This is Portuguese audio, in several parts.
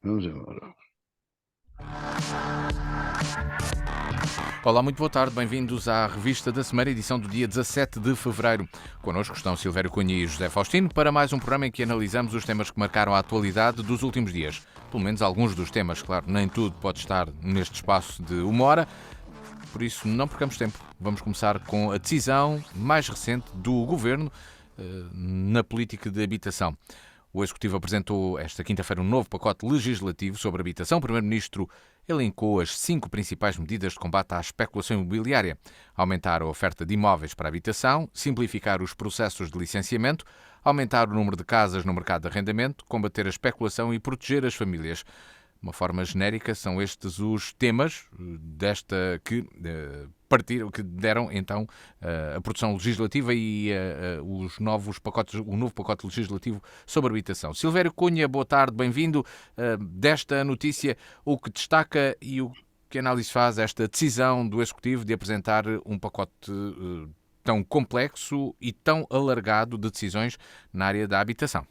Vamos embora. Olá, muito boa tarde, bem-vindos à revista da semana, edição do dia 17 de fevereiro. Connosco estão Silvério Cunha e José Faustino para mais um programa em que analisamos os temas que marcaram a atualidade dos últimos dias. Pelo menos alguns dos temas, claro, nem tudo pode estar neste espaço de uma hora, por isso não percamos tempo. Vamos começar com a decisão mais recente do Governo na política de habitação. O Executivo apresentou esta quinta-feira um novo pacote legislativo sobre habitação. O Primeiro-Ministro elencou as 5 principais medidas de combate à especulação imobiliária: aumentar a oferta de imóveis para habitação, simplificar os processos de licenciamento, aumentar o número de casas no mercado de arrendamento, combater a especulação e proteger as famílias. De uma forma genérica, são estes os temas desta que deram então a produção legislativa e os novos pacotes, o novo pacote legislativo sobre habitação. Silvério Cunha, boa tarde, bem-vindo. Desta notícia, o que destaca e o que análise faz esta decisão do Executivo de apresentar um pacote tão complexo e tão alargado de decisões na área da habitação?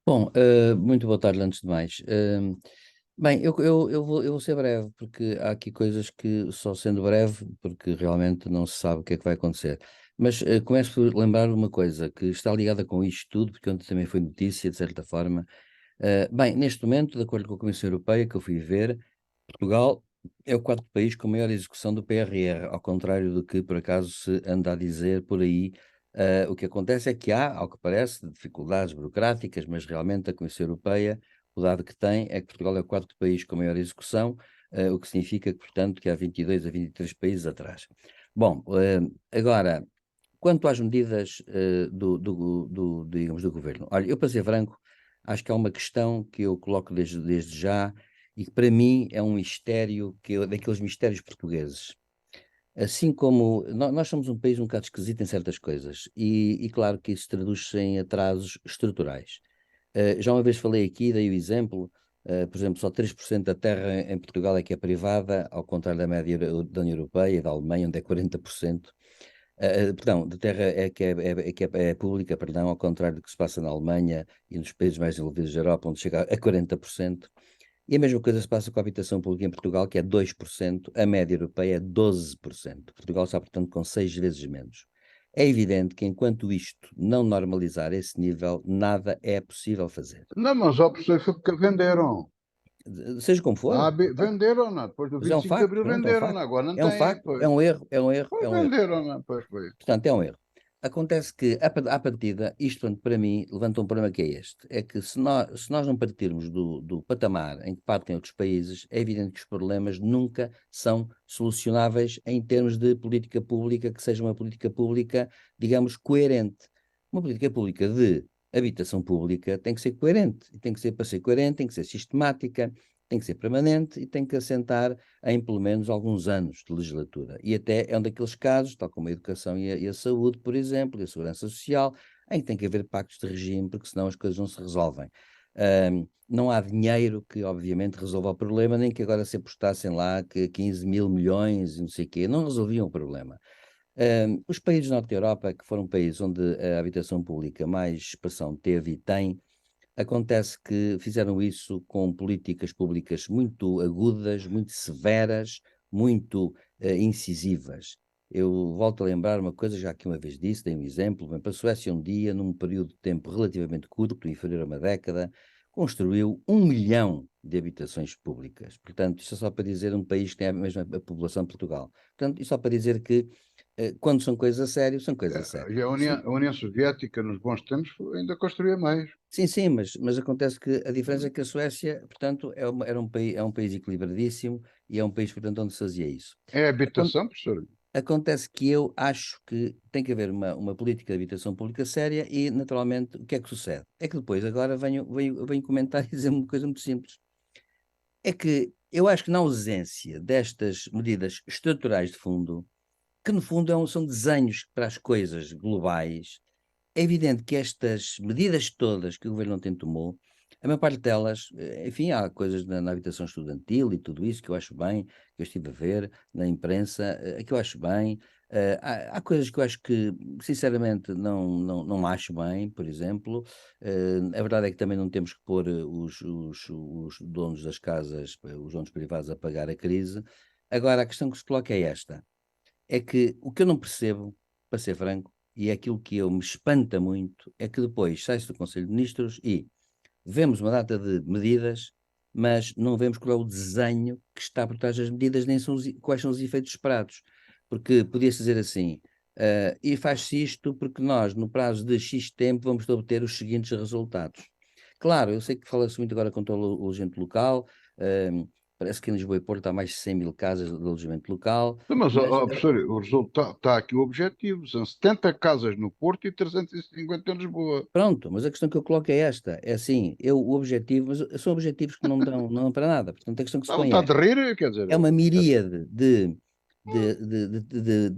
Bom, muito boa tarde antes de mais. Bem, eu vou ser breve, porque há aqui coisas que só sendo breve, porque realmente não se sabe o que é que vai acontecer. Mas começo por lembrar uma coisa que está ligada com isto tudo, porque ontem também foi notícia, de certa forma. Bem, neste momento, de acordo com a Comissão Europeia, que eu fui ver, Portugal é o quarto país com maior execução do PRR, ao contrário do que por acaso se anda a dizer por aí. O que acontece é que há, ao que parece, dificuldades burocráticas, mas realmente a Comissão Europeia, o dado que tem é que Portugal é o quarto país com maior execução, o que significa que, portanto, que há 22 a 23 países atrás. Bom, agora, quanto às medidas digamos, do governo, olha, eu para ser franco, acho que há uma questão que eu coloco desde já e que para mim é um mistério, daqueles mistérios portugueses. Assim como nós somos um país um bocado esquisito em certas coisas, e claro que isso traduz-se em atrasos estruturais. Já uma vez falei aqui, dei o exemplo, por exemplo, só 3% da terra em Portugal é que é privada, ao contrário da média da União Europeia e da Alemanha, onde é 40%. Perdão, de terra é pública, perdão, ao contrário do que se passa na Alemanha e nos países mais desenvolvidos da Europa, onde chega a 40%. E a mesma coisa se passa com a habitação pública em Portugal, que é 2%, a média europeia é 12%. Portugal está, portanto, com 6 vezes menos. É evidente que enquanto isto não normalizar esse nível, nada é possível fazer. Não, mas a opção foi porque venderam. Seja como for, Venderam, não. Depois do mas é um 25 de facto, Abril pronto, é um venderam, não. facto. Agora não É um têm, facto, é pois. um erro, é um erro, é Pois um erro. venderam, não. Pois foi. Portanto, é um erro. Acontece que, à partida, isto, portanto, para mim, levanta um problema que é este. É que se nós não partirmos do patamar em que partem outros países, é evidente que os problemas nunca são solucionáveis em termos de política pública, que seja uma política pública, digamos, coerente. Uma política pública de habitação pública tem que ser coerente. E tem que ser, para ser coerente, tem que ser sistemática, tem que ser permanente e tem que assentar em pelo menos alguns anos de legislatura. E até é um daqueles casos, tal como a educação e a saúde, por exemplo, e a segurança social, em que tem que haver pactos de regime, porque senão as coisas não se resolvem. Não há dinheiro que, obviamente, resolva o problema, nem que agora se apostassem lá que 15 mil milhões e não sei o quê, não resolviam o problema. Os países do Norte da Europa, que foram países onde a habitação pública mais expressão teve e tem, acontece que fizeram isso com políticas públicas muito agudas, muito severas, muito incisivas. Eu volto a lembrar uma coisa, já que uma vez disse, dei um exemplo, bem, para a Suécia um dia, num período de tempo relativamente curto, inferior a uma década, construiu 1 milhão de habitações públicas. Portanto, isto é só para dizer um país que tem a mesma população de Portugal. Portanto, isto só para dizer que quando são coisas a sério, são coisas a sério. E a União Soviética, nos bons tempos, ainda construía mais. Sim, sim, mas acontece que a diferença é que a Suécia, portanto, é um país equilibradíssimo e é um país, portanto, onde se fazia isso. É Acon- habitação, professor? Acontece que eu acho que tem que haver uma política de habitação pública séria e, naturalmente, o que é que sucede? É que depois, agora, venho comentar e dizer uma coisa muito simples. É que eu acho que na ausência destas medidas estruturais de fundo, que no fundo são desenhos para as coisas globais, é evidente que estas medidas todas que o governo ontem tomou, a maior parte delas, enfim, há coisas na habitação estudantil e tudo isso que eu acho bem, que eu estive a ver na imprensa, que eu acho bem, Há coisas que eu acho que, sinceramente, não acho bem, por exemplo. A verdade é que também não temos que pôr os donos das casas, os donos privados a pagar a crise. Agora, a questão que se coloca é esta: é que o que eu não percebo, para ser franco, e é aquilo que eu me espanta muito, é que depois sai-se do Conselho de Ministros e vemos uma data de medidas, mas não vemos qual é o desenho que está por trás das medidas, nem quais são os efeitos esperados. Porque podia-se dizer assim, e faz-se isto porque nós, no prazo de X tempo, vamos obter os seguintes resultados. Claro, eu sei que fala-se muito agora com o alojamento local, parece que em Lisboa e Porto há mais de 100 mil casas de alojamento local, Não, mas, mas professor, o resultado está aqui o objetivo. São 70 casas no Porto e 350 em Lisboa. pronto, mas a questão que eu coloco é esta, é assim, o objetivo, mas são objetivos que não dão para nada, portanto a questão que se Dá põe vontade de rir, quer dizer. é uma miríade de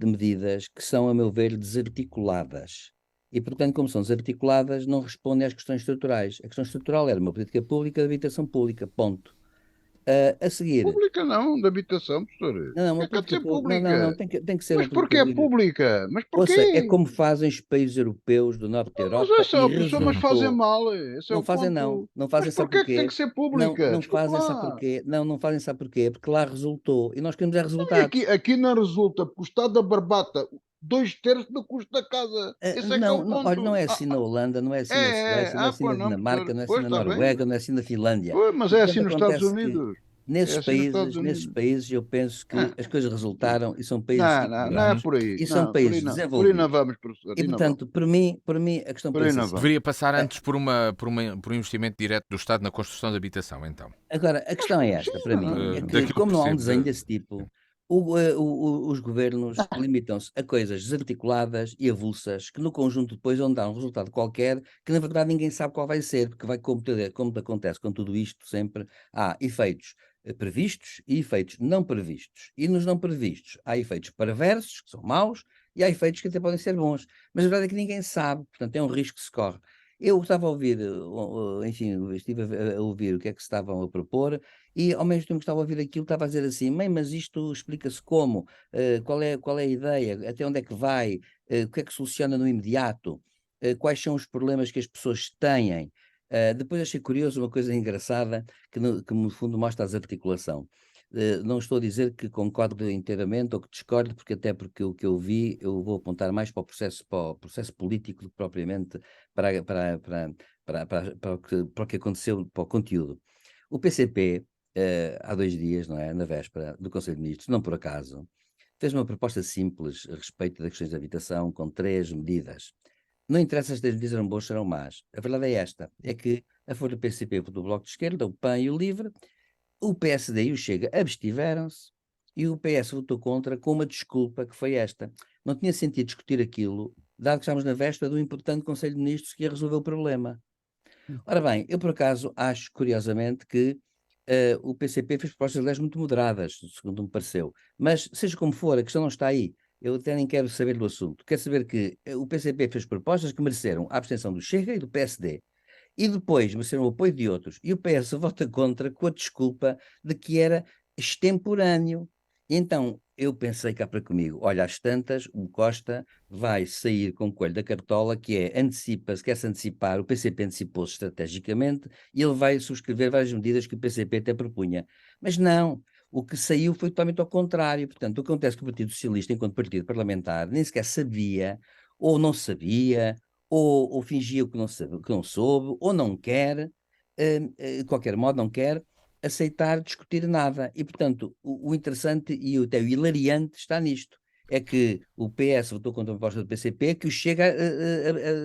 medidas que são, a meu ver, desarticuladas. E, portanto, como são desarticuladas, não respondem às questões estruturais. A questão estrutural era uma política pública de habitação pública, ponto. A seguir, Pública não, de habitação, professor. não, O que uma é que há de política ser pública, não, pública? tem que ser Mas uma política porquê é pública. pública? Mas Ouça, é porquê? como fazem os países europeus do norte da Mas é Europa e só, professor, mas fazem resultou. mal. Esse é Não o fazem, não. ponto. Não Mas fazem, sabe porquê é que tem que porquê? ser Não, pública? não Desculpe fazem, sabe lá. porquê? Não fazem, sabe porquê? Porque lá resultou. E nós queremos é E resultados. aqui não resulta, porque o Estado da Barbata, 2/3 do custo da casa. Esse é que é o Olha, não ponto. é assim na Holanda, não é assim na Suécia, não é assim na Pois não, Dinamarca, professor. não é assim Pois na está bem. Noruega, não é assim na Finlândia. Pois, mas E é assim portanto nos Estados acontece que Unidos. É nesses assim nos Estados países, nesses Unidos. países eu penso que Ah, as coisas resultaram e são países não é equilibrados por aí. e são Não, países por aí não desenvolvidos. vamos, professor. E Aí não vamos. portanto, por mim a questão Por aí pensa não assim. vamos. Deveria passar Ah, antes por um investimento direto do Estado na construção de habitação, então. Agora, a Mas questão é esta, para mim, precisa. é que Daquilo que como não há um percebo desenho de... desse tipo, os governos limitam-se a coisas desarticuladas e avulsas, que no conjunto depois vão dar um resultado qualquer, que na verdade ninguém sabe qual vai ser, porque vai, como acontece com tudo isto sempre, há efeitos previstos e efeitos não previstos. E nos não previstos há efeitos perversos, que são maus, e há efeitos que até podem ser bons. Mas a verdade é que ninguém sabe, portanto é um risco que se corre. Eu estava a ouvir, enfim, estive a ouvir o que é que se estavam a propor e ao mesmo tempo que estava a ouvir aquilo estava a dizer assim, mãe, mas isto explica-se como, qual é a ideia, até onde é que vai, o que é que soluciona no imediato, quais são os problemas que as pessoas têm. Depois achei curioso uma coisa engraçada que no fundo mostra a desarticulação. Não estou a dizer que concordo inteiramente ou que discordo, porque o que eu vi, eu vou apontar mais para o processo político do que propriamente para o que aconteceu, para o conteúdo. O PCP, há 2 dias, não é, na véspera do Conselho de Ministros, não por acaso, fez uma proposta simples a respeito das questões de habitação com 3 medidas. Não interessa se as 3 medidas eram boas ou eram más. A verdade é esta, é que a favor do PCP do Bloco de Esquerda, o PAN e o LIVRE, o PSD e o Chega abstiveram-se e o PS votou contra com uma desculpa que foi esta. Não tinha sentido discutir aquilo, dado que estamos na véspera do importante Conselho de Ministros que ia resolver o problema. Ora bem, eu por acaso acho, curiosamente, que o PCP fez propostas de leis muito moderadas, segundo me pareceu. Mas, seja como for, a questão não está aí. Eu até nem quero saber do assunto. Quero saber que o PCP fez propostas que mereceram a abstenção do Chega e do PSD e depois mereceram o apoio de outros, e o PS vota contra com a desculpa de que era extemporâneo. Então, eu pensei cá para comigo, olha, às tantas, o Costa vai sair com o coelho da cartola, que é, quer-se antecipar, o PCP antecipou-se estrategicamente, e ele vai subscrever várias medidas que o PCP até propunha. Mas não, o que saiu foi totalmente ao contrário. Portanto, o que acontece com o Partido Socialista, enquanto partido parlamentar, nem sequer sabia, ou não sabia, ou fingia que não soube, ou não quer, de qualquer modo, não quer aceitar discutir nada. E, portanto, o interessante e até o hilariante está nisto. É que o PS votou contra a proposta do PCP, que o Chega,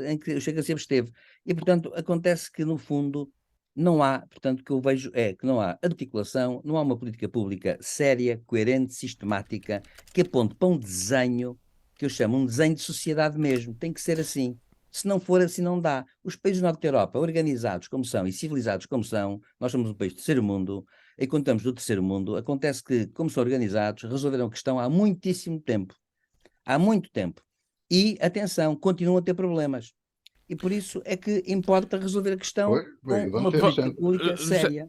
em que o Chega se absteve. E, portanto, acontece que, no fundo, não há, portanto, o que eu vejo é que não há articulação, não há uma política pública séria, coerente, sistemática, que aponte para um desenho, que eu chamo um desenho de sociedade mesmo. Tem que ser assim. Se não for assim, não dá. Os países do norte da Europa, organizados como são e civilizados como são, nós somos um país do terceiro mundo, e quando estamos do terceiro mundo, acontece que, como são organizados, resolveram a questão há muitíssimo tempo. Há muito tempo. E, atenção, continuam a ter problemas. E por isso é que importa resolver a questão Pois, com vamos uma ter política sempre. pública séria.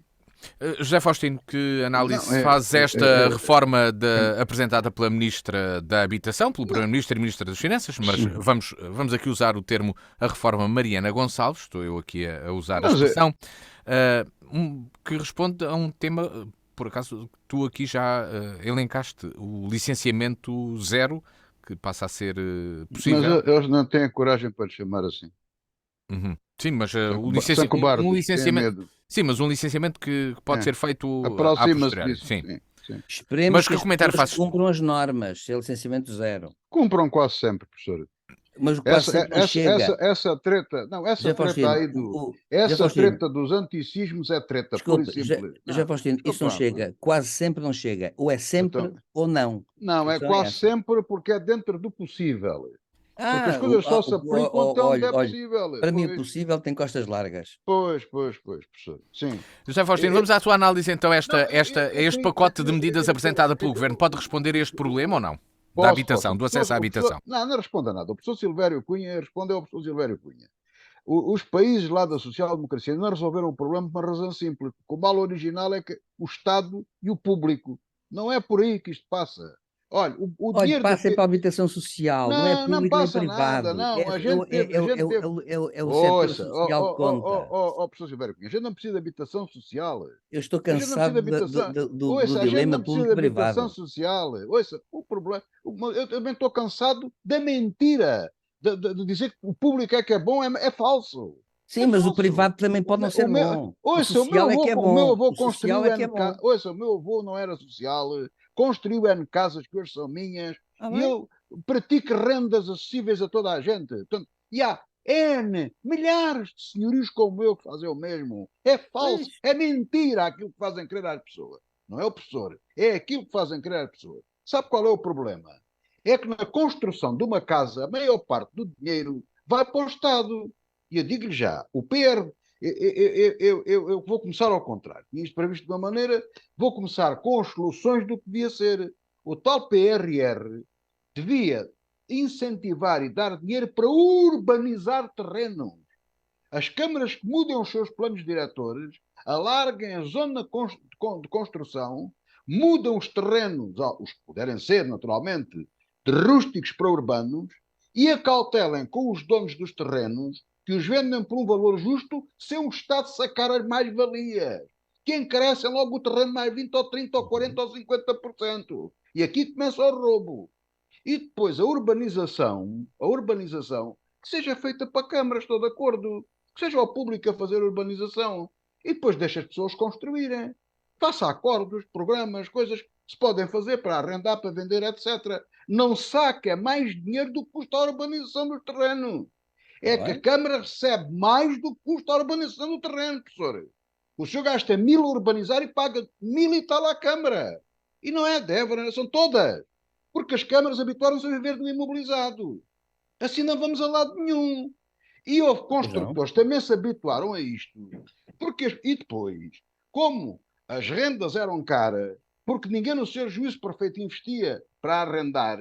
José Faustino, que análise Não, faz esta reforma é- apresentada pela Ministra da Habitação, pelo Primeiro-Ministro e Ministra das Finanças, mas vamos aqui usar o termo a reforma Mariana Gonçalves, estou eu aqui a usar a mas expressão, que responde a um tema, por acaso, tu aqui já elencaste, o licenciamento zero, que passa a ser possível. eles não têm a coragem para te chamar assim. Uhum. Sim, mas São um cobardes, têm licenciamento. medo. Sim, mas um licenciamento que pode É. ser feito à Aproxima-se posteriori. disso. Sim. Sim, sim. Esperemos Mas que que as comentário pessoas fazes? cumpram as normas, se é licenciamento zero. Cumpram quase sempre, professor. Mas quase sempre não chega. Essa treta, não, essa José treta Faustino, aí José essa Faustino, treta dos anticismos é treta, pura e desculpe, simples. José Não, Faustino, isso não desculpa, chega. Quase sempre não chega. Ou é sempre então, ou não. A não, é questão é quase essa. sempre porque é dentro do possível. Porque as Ah, coisas só se aplicam até onde é olha, possível. para mim o Pois, possível tem costas largas. pois, professor. Sim. José Faustino, É- vamos à tua análise então. não, Este pacote de medidas apresentado pelo Governo pode responder a este problema ou não? Da posso. habitação, do acesso à habitação. Não responda nada. O professor Silvério Cunha respondeu ao professor Silvério Cunha. Os países lá da social-democracia não resolveram o problema por uma razão simples. Porque o mal original é que o Estado e o público. Não é por aí que isto passa. Olha, o Olha, dinheiro passa para a habitação social, não é não público nem passa nada, privado. não. A gente teve. É o setor Ouça, social que conta. professor Silvério Cunha, a gente não precisa de habitação social. Eu estou A gente não precisa de cansado habitação. do Ouça, a gente dilema não precisa de habitação público-privado. social. Ouça, o problema. Eu também estou cansado da mentira. De dizer que o público é que é bom, é falso. Sim, É mas o falso. privado também pode não O ser meu, bom. O ouça, social é que é o meu bom. avô O social construiu é que é N bom. casas. Ouça, o meu avô não era social, construiu N casas que hoje são minhas Ah, e bem? eu pratico rendas acessíveis a toda a gente. Portanto, e há N, milhares de senhorios como eu que fazem o mesmo. É falso, Pois. é mentira aquilo que fazem crer às pessoas. Não é o professor, é aquilo que fazem crer às pessoas. Sabe qual é o problema? É que na construção de uma casa, a maior parte do dinheiro vai para o Estado. E eu digo-lhe já, o PR, eu vou começar ao contrário. Tinha isto previsto de uma maneira, vou começar com as soluções do que devia ser. O tal PRR devia incentivar e dar dinheiro para urbanizar terrenos. As câmaras que mudem os seus planos diretores, alarguem a zona de construção, mudam os terrenos, os que puderem ser, naturalmente, de rústicos para urbanos, e acautelem com os donos dos terrenos que os vendem por um valor justo, sem o Estado sacar as mais-valias, que encarecem logo o terreno mais 20 ou 30 ou 40 ou 50%. E aqui começa o roubo. E depois a urbanização, que seja feita para câmaras, estou de acordo, que seja o público a fazer a urbanização, e depois deixa as pessoas construírem. Faça acordos, programas, coisas que se podem fazer para arrendar, para vender, etc. Não saque mais dinheiro do que custa a urbanização do terreno. Está É que a bem? Câmara recebe mais do que custa a urbanização do terreno, professor. O senhor gasta 1.000 a urbanizar e paga 1.000 e tal à Câmara. E não é de Évora, são todas. Porque as câmaras habituaram-se a viver no imobilizado. Assim não vamos a lado nenhum. E houve Pois não. construtores que também se habituaram a isto. E depois, como as rendas eram caras, porque ninguém no seu juízo perfeito investia para arrendar,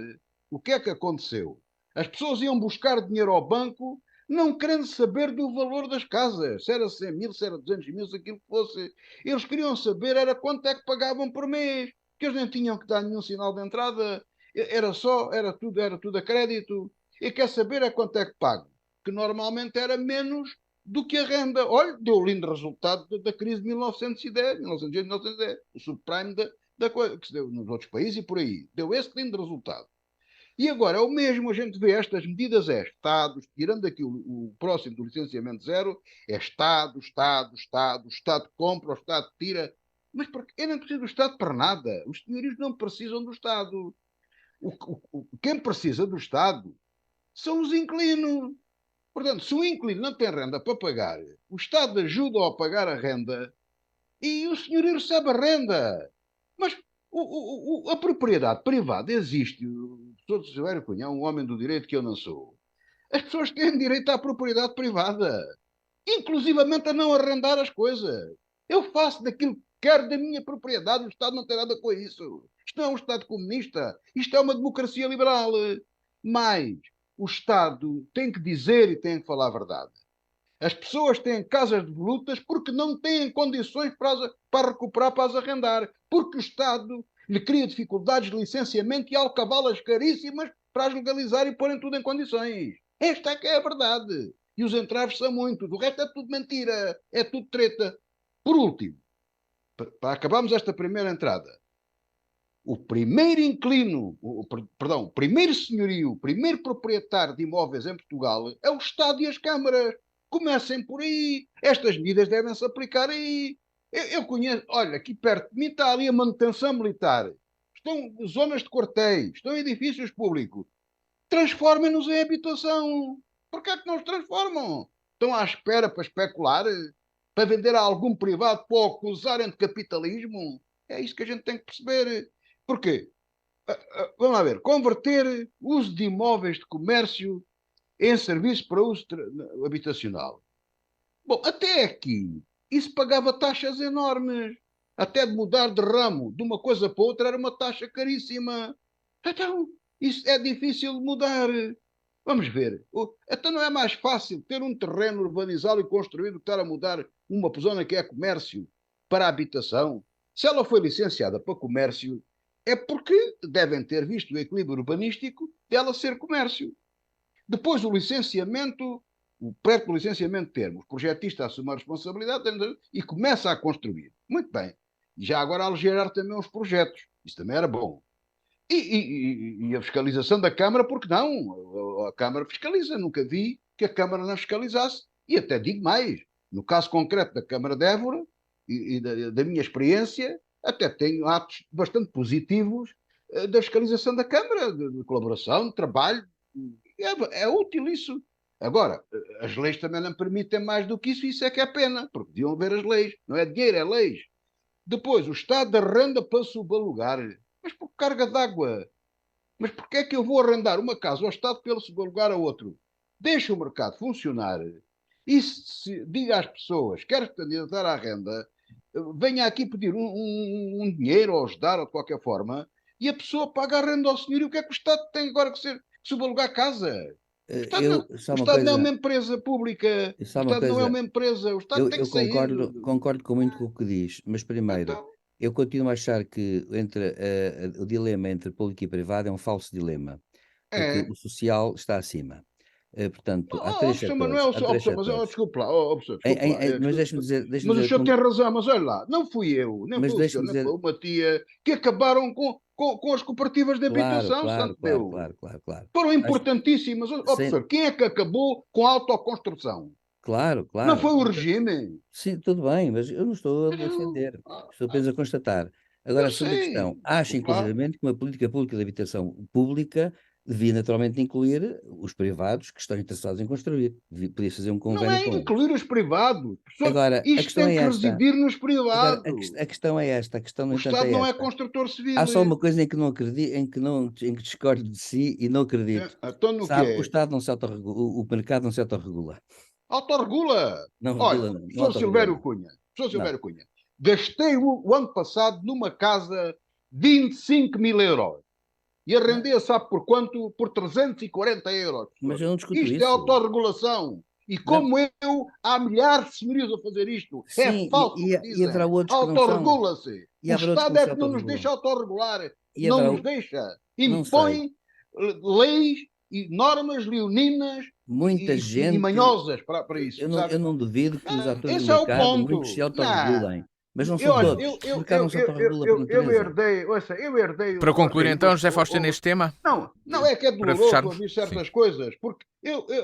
o que é que aconteceu? As pessoas iam buscar dinheiro ao banco, não querendo saber do valor das casas, se era 100 mil, se era 200 mil, se aquilo que fosse. Eles queriam saber era quanto é que pagavam por mês, que eles nem tinham que dar nenhum sinal de entrada, era tudo a crédito. E quer saber a quanto é que pago, que normalmente era menos do que a renda. Olha, deu o lindo resultado da crise de 1910, 1910, 1910, o subprime da coisa, que se deu nos outros países e por aí. Deu esse lindo resultado. E agora é o mesmo, a gente vê estas medidas, é Estado, tirando aqui o próximo do licenciamento zero, é o Estado compra, o Estado tira. Mas porque eu não preciso do Estado para nada. Os senhorios não precisam do Estado. Quem precisa do Estado são os inquilinos. Portanto, se o inquilino não tem renda para pagar, o Estado ajuda-o a pagar a renda e o senhor recebe a renda. Mas a propriedade privada existe. O professor Silvério Cunha é um homem do direito que eu não sou. As pessoas têm direito à propriedade privada, inclusivamente a não arrendar as coisas. Eu faço daquilo que quero da minha propriedade, o Estado não tem nada com isso. Isto não é um Estado comunista, isto é uma democracia liberal. Mas o Estado tem que dizer e tem que falar a verdade. As pessoas têm casas devolutas porque não têm condições para recuperar, para as arrendar. Porque o Estado lhe cria dificuldades de licenciamento e alcavalas caríssimas para as legalizar e porem tudo em condições. Esta é que é a verdade. E os entraves são muitos. O resto é tudo mentira. É tudo treta. Por último, para acabarmos esta primeira entrada, o primeiro inquilino, perdão, o primeiro senhorio, o primeiro proprietário de imóveis em Portugal é o Estado e as câmaras. Comecem por aí. Estas medidas devem-se aplicar aí. Eu conheço, olha, aqui perto de mim está ali a manutenção militar. Estão zonas de quartéis, estão edifícios públicos. Transformem-nos em habitação. Por que é que não os transformam? Estão à espera para especular? Para vender a algum privado para o acusarem de capitalismo? É isso que a gente tem que perceber. Porquê? Vamos lá ver. Converter uso de imóveis de comércio em serviço para uso habitacional. Bom, até aqui, isso pagava taxas enormes. Até de mudar de ramo de uma coisa para outra era uma taxa caríssima. Então, isso é difícil de mudar. Vamos ver. Então não é mais fácil ter um terreno urbanizado e construído do que estar a mudar uma zona que é comércio para a habitação? Se ela foi licenciada para comércio, é porque devem ter visto o equilíbrio urbanístico dela ser comércio. Depois o licenciamento, o pré-licenciamento termo, o projetista assume a responsabilidade e começa a construir. Muito bem. E já agora a aligerar também os projetos. Isso também era bom. E a fiscalização da Câmara, porque não? A Câmara fiscaliza. Nunca vi que a Câmara não fiscalizasse. E até digo mais. No caso concreto da Câmara de Évora e da minha experiência, até tenho atos bastante positivos da fiscalização da Câmara, de colaboração, de trabalho. É útil isso. Agora, as leis também não permitem mais do que isso é que é pena, porque deviam haver as leis. Não é dinheiro, é leis. Depois, o Estado arrenda para subalugar. Mas por carga d'água? Mas porquê é que eu vou arrendar uma casa ao Estado para ele subalugar a outro? Deixa o mercado funcionar e diga às pessoas, quer candidatar à renda, venha aqui pedir um dinheiro ou ajudar ou de qualquer forma, e a pessoa paga a renda ao senhor. E o que é que o Estado tem agora que ser subalugar a casa? Só O uma Estado não é uma coisa, empresa pública. O só uma Estado não é coisa, uma empresa. O Estado tem eu que sair. concordo com muito com o que diz, mas primeiro, Então, eu continuo a achar que o dilema entre público e privado é um falso dilema, porque é. o social está acima. Portanto, há Oh, três professor setores, Manuel, há três mas setores. desculpe lá, professor, desculpe lá. Mas deixe-me Mas o dizer, senhor tem razão, mas olha lá, não fui eu, nem mas foi o senhor, deixe-me nem foi dizer, uma tia que acabaram com as cooperativas de claro, habitação, claro, santo claro, Deus. claro, claro, claro. Foram Acho, importantíssimas. sem, Professor, quem é que acabou com a autoconstrução? claro, Não claro. foi o regime? Sim, tudo bem, mas eu não estou a Não, defender, estou apenas a constatar. eu Agora, a segunda questão, sei, acho claro. inclusivamente que uma política pública de habitação pública devia naturalmente incluir os privados que estão interessados em construir. Podia fazer um Não convênio é com eles. incluir os privados. Professor, Agora, a isto questão tem é que esta. residir nos Agora, privados. a questão é esta. A questão, no O entanto, Estado é não é esta. construtor Há só civil. uma coisa em que não acredito, em que discordo de si e não acredito. Então no Sabe, o quê? Estado não se autorregula, o mercado não se autorregula. Autorregula. Não Olha, regula, não professor autorregula Silvério nada. Cunha, professor Não. Silvério Cunha, gastei o ano passado numa casa 25 mil euros e arrendei, sabe por quanto? Por 340 euros, Mas professor. eu não discuto Isto é isso. autorregulação. E Não. como há milhares de senhorios a fazer isto. É Sim, falso o que e haverá dizem. outros que não são. Autorregula-se. E O haverá outros que Estado não é se que não nos deixa autorregulam. autorregular. E Não haverá, nos deixa. não sei, Impõe leis e normas leoninas muita e gente, manhosas para isso, eu sabe? não duvido que os atores do Esse é o mercado, muitos se ponto. Não. autorregulem, mas não Eu, são olha, todos. O mercado não se autorregula por eu natureza. herdei, ouça, eu herdei Para concluir então, José Faustino, houve, neste tema, não, não é que é para doloroso fecharmos, ouvir sim. certas coisas, porque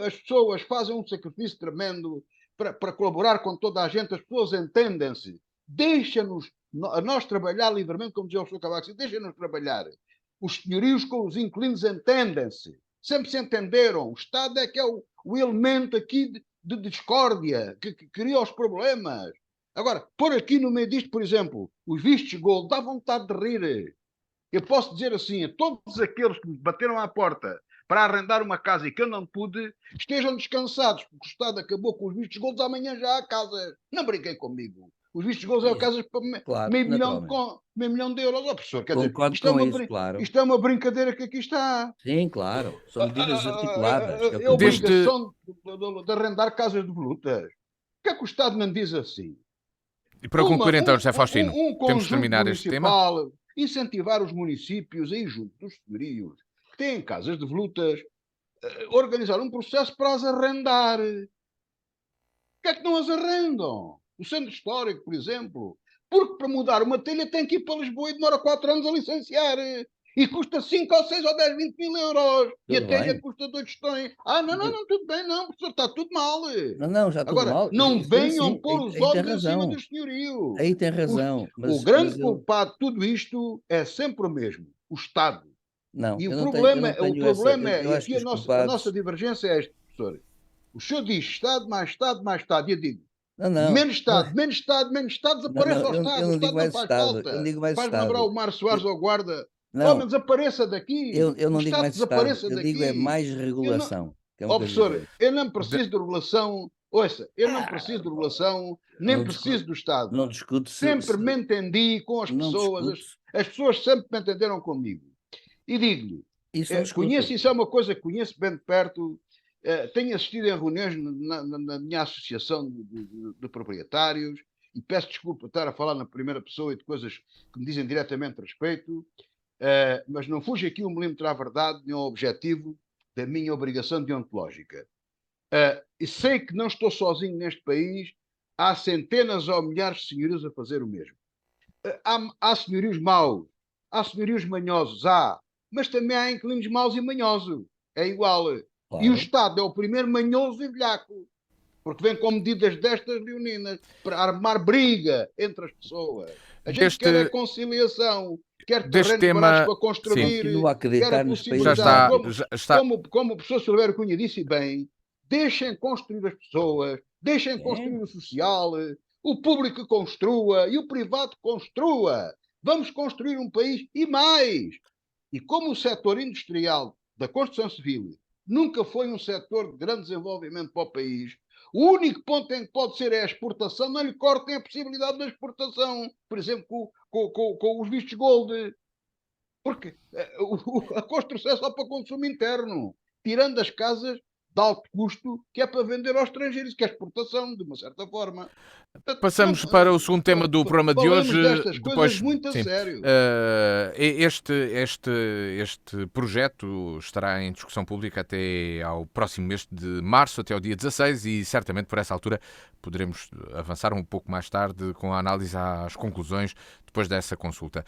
as pessoas fazem um sacrifício tremendo para colaborar com toda a gente, as pessoas entendem-se. Deixa-nos, a nós trabalhar livremente, como dizia o Sr. Cavaco, deixa-nos trabalhar. Os senhorios com os inquilinos entendem-se. Sempre se entenderam. O Estado é que é o elemento aqui de discórdia que cria os problemas. Agora, pôr aqui no meio disto, por exemplo, os vistos de gold, dá vontade de rir. Eu posso dizer assim, a todos aqueles que me bateram à porta para arrendar uma casa e que eu não pude, estejam descansados, porque o Estado acabou com os vistos de gold, amanhã já há casas. Não brinquem comigo. Os vistos golos é casas para Claro, naturalmente. meio milhão de euros. Ó, professor, quer dizer, Concordo com isso, claro. isto é uma brincadeira que aqui está. Sim, claro. São medidas articuladas, que é o É que eu digo. Desde, obrigação de arrendar casas de volutas. O que é que o Estado não diz assim? e para concluir então, José Faustino, Um temos de conjunto terminar este tema? municipal, incentivar os municípios aí junto dos senhorios que têm casas de volutas, organizar um processo para as arrendar. Porquê é que não as arrendam? O centro histórico, por exemplo. Porque para mudar uma telha tem que ir para Lisboa e demora 4 anos a licenciar. E custa 5 ou 6 ou 10, 20 mil euros. E Tudo a telha bem. custa 2 tostões. Ah, não, tudo bem, não, professor, está tudo mal. Não, não, já tudo Agora, mal. não Sim, venham sim, pôr os aí tem olhos em cima razão. dos senhorios. Aí tem O, razão. o Mas grande eu. culpado de tudo isto é sempre o mesmo, o Estado. Não, E eu não o tenho essa. problema é, Eu e acho aqui que os a nossa culpados. divergência é este, professor. O senhor diz Estado, mais Estado, mais Estado. E eu digo, Não, não. menos Estado, menos Estado, menos Estado, Não, desapareça não, ao eu Estado. O não digo Estado não mais faz Estado. Eu não falta. digo mais Faz-me lembrar Estado. o Mário Soares Eu- ao guarda. Homem, não, desapareça daqui. eu O não digo Estado mais Estado. desapareça Eu digo é daqui. mais Eu não... regulação, que é uma Ó, coisa professor, diferente. eu não De- preciso de regulação. Ouça, eu não preciso de regulação, nem Não discuto, preciso do Estado. não discuto Sempre me entendi com as não pessoas, discuto. as pessoas sempre me entenderam comigo. E digo-lhe, Isso não conheço, discuto. isso é uma coisa que conheço bem de perto, tenho assistido em reuniões na minha associação de proprietários, e peço desculpa por estar a falar na primeira pessoa e de coisas que me dizem diretamente respeito, mas não fujo aqui um milímetro à verdade nem ao objetivo da minha obrigação deontológica. E sei que não estou sozinho neste país, há centenas ou milhares de senhorios a fazer o mesmo. Há senhorios maus, há senhorios manhosos, mas também há inquilinos maus e manhosos. É igual. E o Claro. Estado é o primeiro manhoso e velhaco, porque vem com medidas destas leoninas para armar briga entre as pessoas. A gente quer é Deste, conciliação, quer deste terrenos baratos tema, para sim, Continuo construir, a quer a acreditar nos já países possibilidade, está, nórdicos. já está. como o professor Silvério Cunha disse bem, deixem construir as pessoas, deixem É, construir o social, o público que construa e o privado que construa. Vamos construir um país e mais. E como o setor industrial da construção civil nunca foi um setor de grande desenvolvimento para o país, o único ponto em que pode ser é a exportação, não lhe cortem a possibilidade da exportação, por exemplo, com os vistos gold, porque a construção é só para consumo interno, tirando as casas de alto custo, que é para vender aos estrangeiros, que é exportação, de uma certa forma. Passamos para o segundo tema do programa de hoje. Falemos destas coisas Depois, muito a sim, sério. este projeto estará em discussão pública até ao próximo mês de março, até ao dia 16, e certamente por essa altura poderemos avançar um pouco mais tarde com a análise às conclusões depois dessa consulta.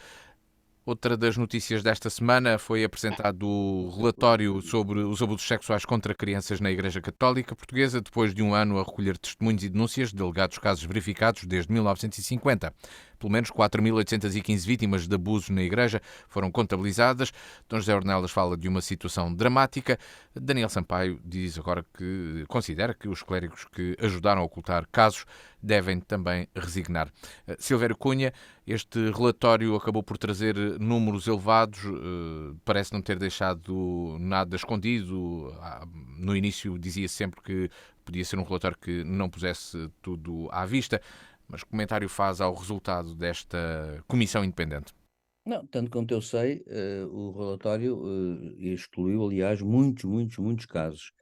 Outra das notícias desta semana foi apresentado o relatório sobre os abusos sexuais contra crianças na Igreja Católica Portuguesa, depois de um ano a recolher testemunhos e denúncias de alegados casos verificados desde 1950. Pelo menos 4.815 vítimas de abusos na Igreja foram contabilizadas. Dom José Ornelas fala de uma situação dramática. Daniel Sampaio diz agora que considera que os clérigos que ajudaram a ocultar casos devem também resignar. Silvério Cunha, este relatório acabou por trazer números elevados, parece não ter deixado nada escondido. No início dizia sempre que podia ser um relatório que não pusesse tudo à vista. Mas que comentário faz ao resultado desta comissão independente? não, tanto quanto eu sei, o relatório excluiu, aliás, muitos casos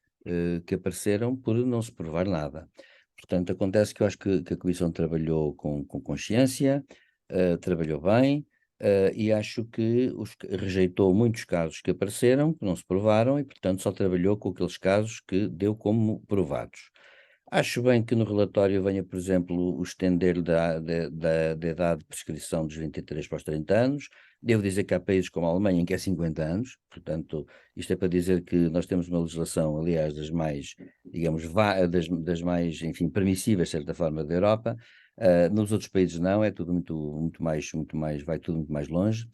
que apareceram por não se provar nada. Portanto, acontece que eu acho que a Comissão trabalhou com consciência, trabalhou bem, e acho que rejeitou muitos casos que apareceram, que não se provaram, e, portanto, só trabalhou com aqueles casos que deu como provados. Acho bem que no relatório venha, por exemplo, o estender da idade de prescrição dos 23 para os 30 anos. Devo dizer que há países como a Alemanha em que é 50 anos, portanto, isto é para dizer que nós temos uma legislação, aliás, das mais, digamos, das mais, enfim, permissivas, de certa forma, da Europa. Nos outros países não, é tudo muito mais, vai tudo muito mais longe.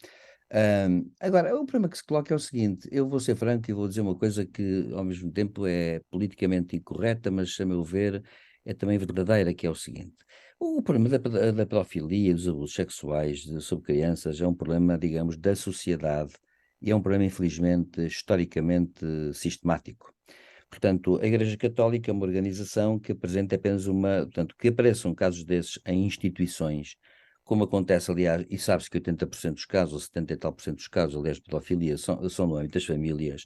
Agora, o problema que se coloca é o seguinte: eu vou ser franco e vou dizer uma coisa que ao mesmo tempo é politicamente incorreta, mas a meu ver é também verdadeira, que é o seguinte: o problema da pedofilia e dos abusos sexuais sobre crianças é um problema, digamos, da sociedade, e é um problema, infelizmente, historicamente sistemático. Portanto, a Igreja Católica é uma organização que apresenta apenas portanto, que apareçam casos desses em instituições, como acontece, aliás, e sabe-se que 80% dos casos, ou 70 e tal por cento dos casos, aliás, de pedofilia, são no âmbito das famílias.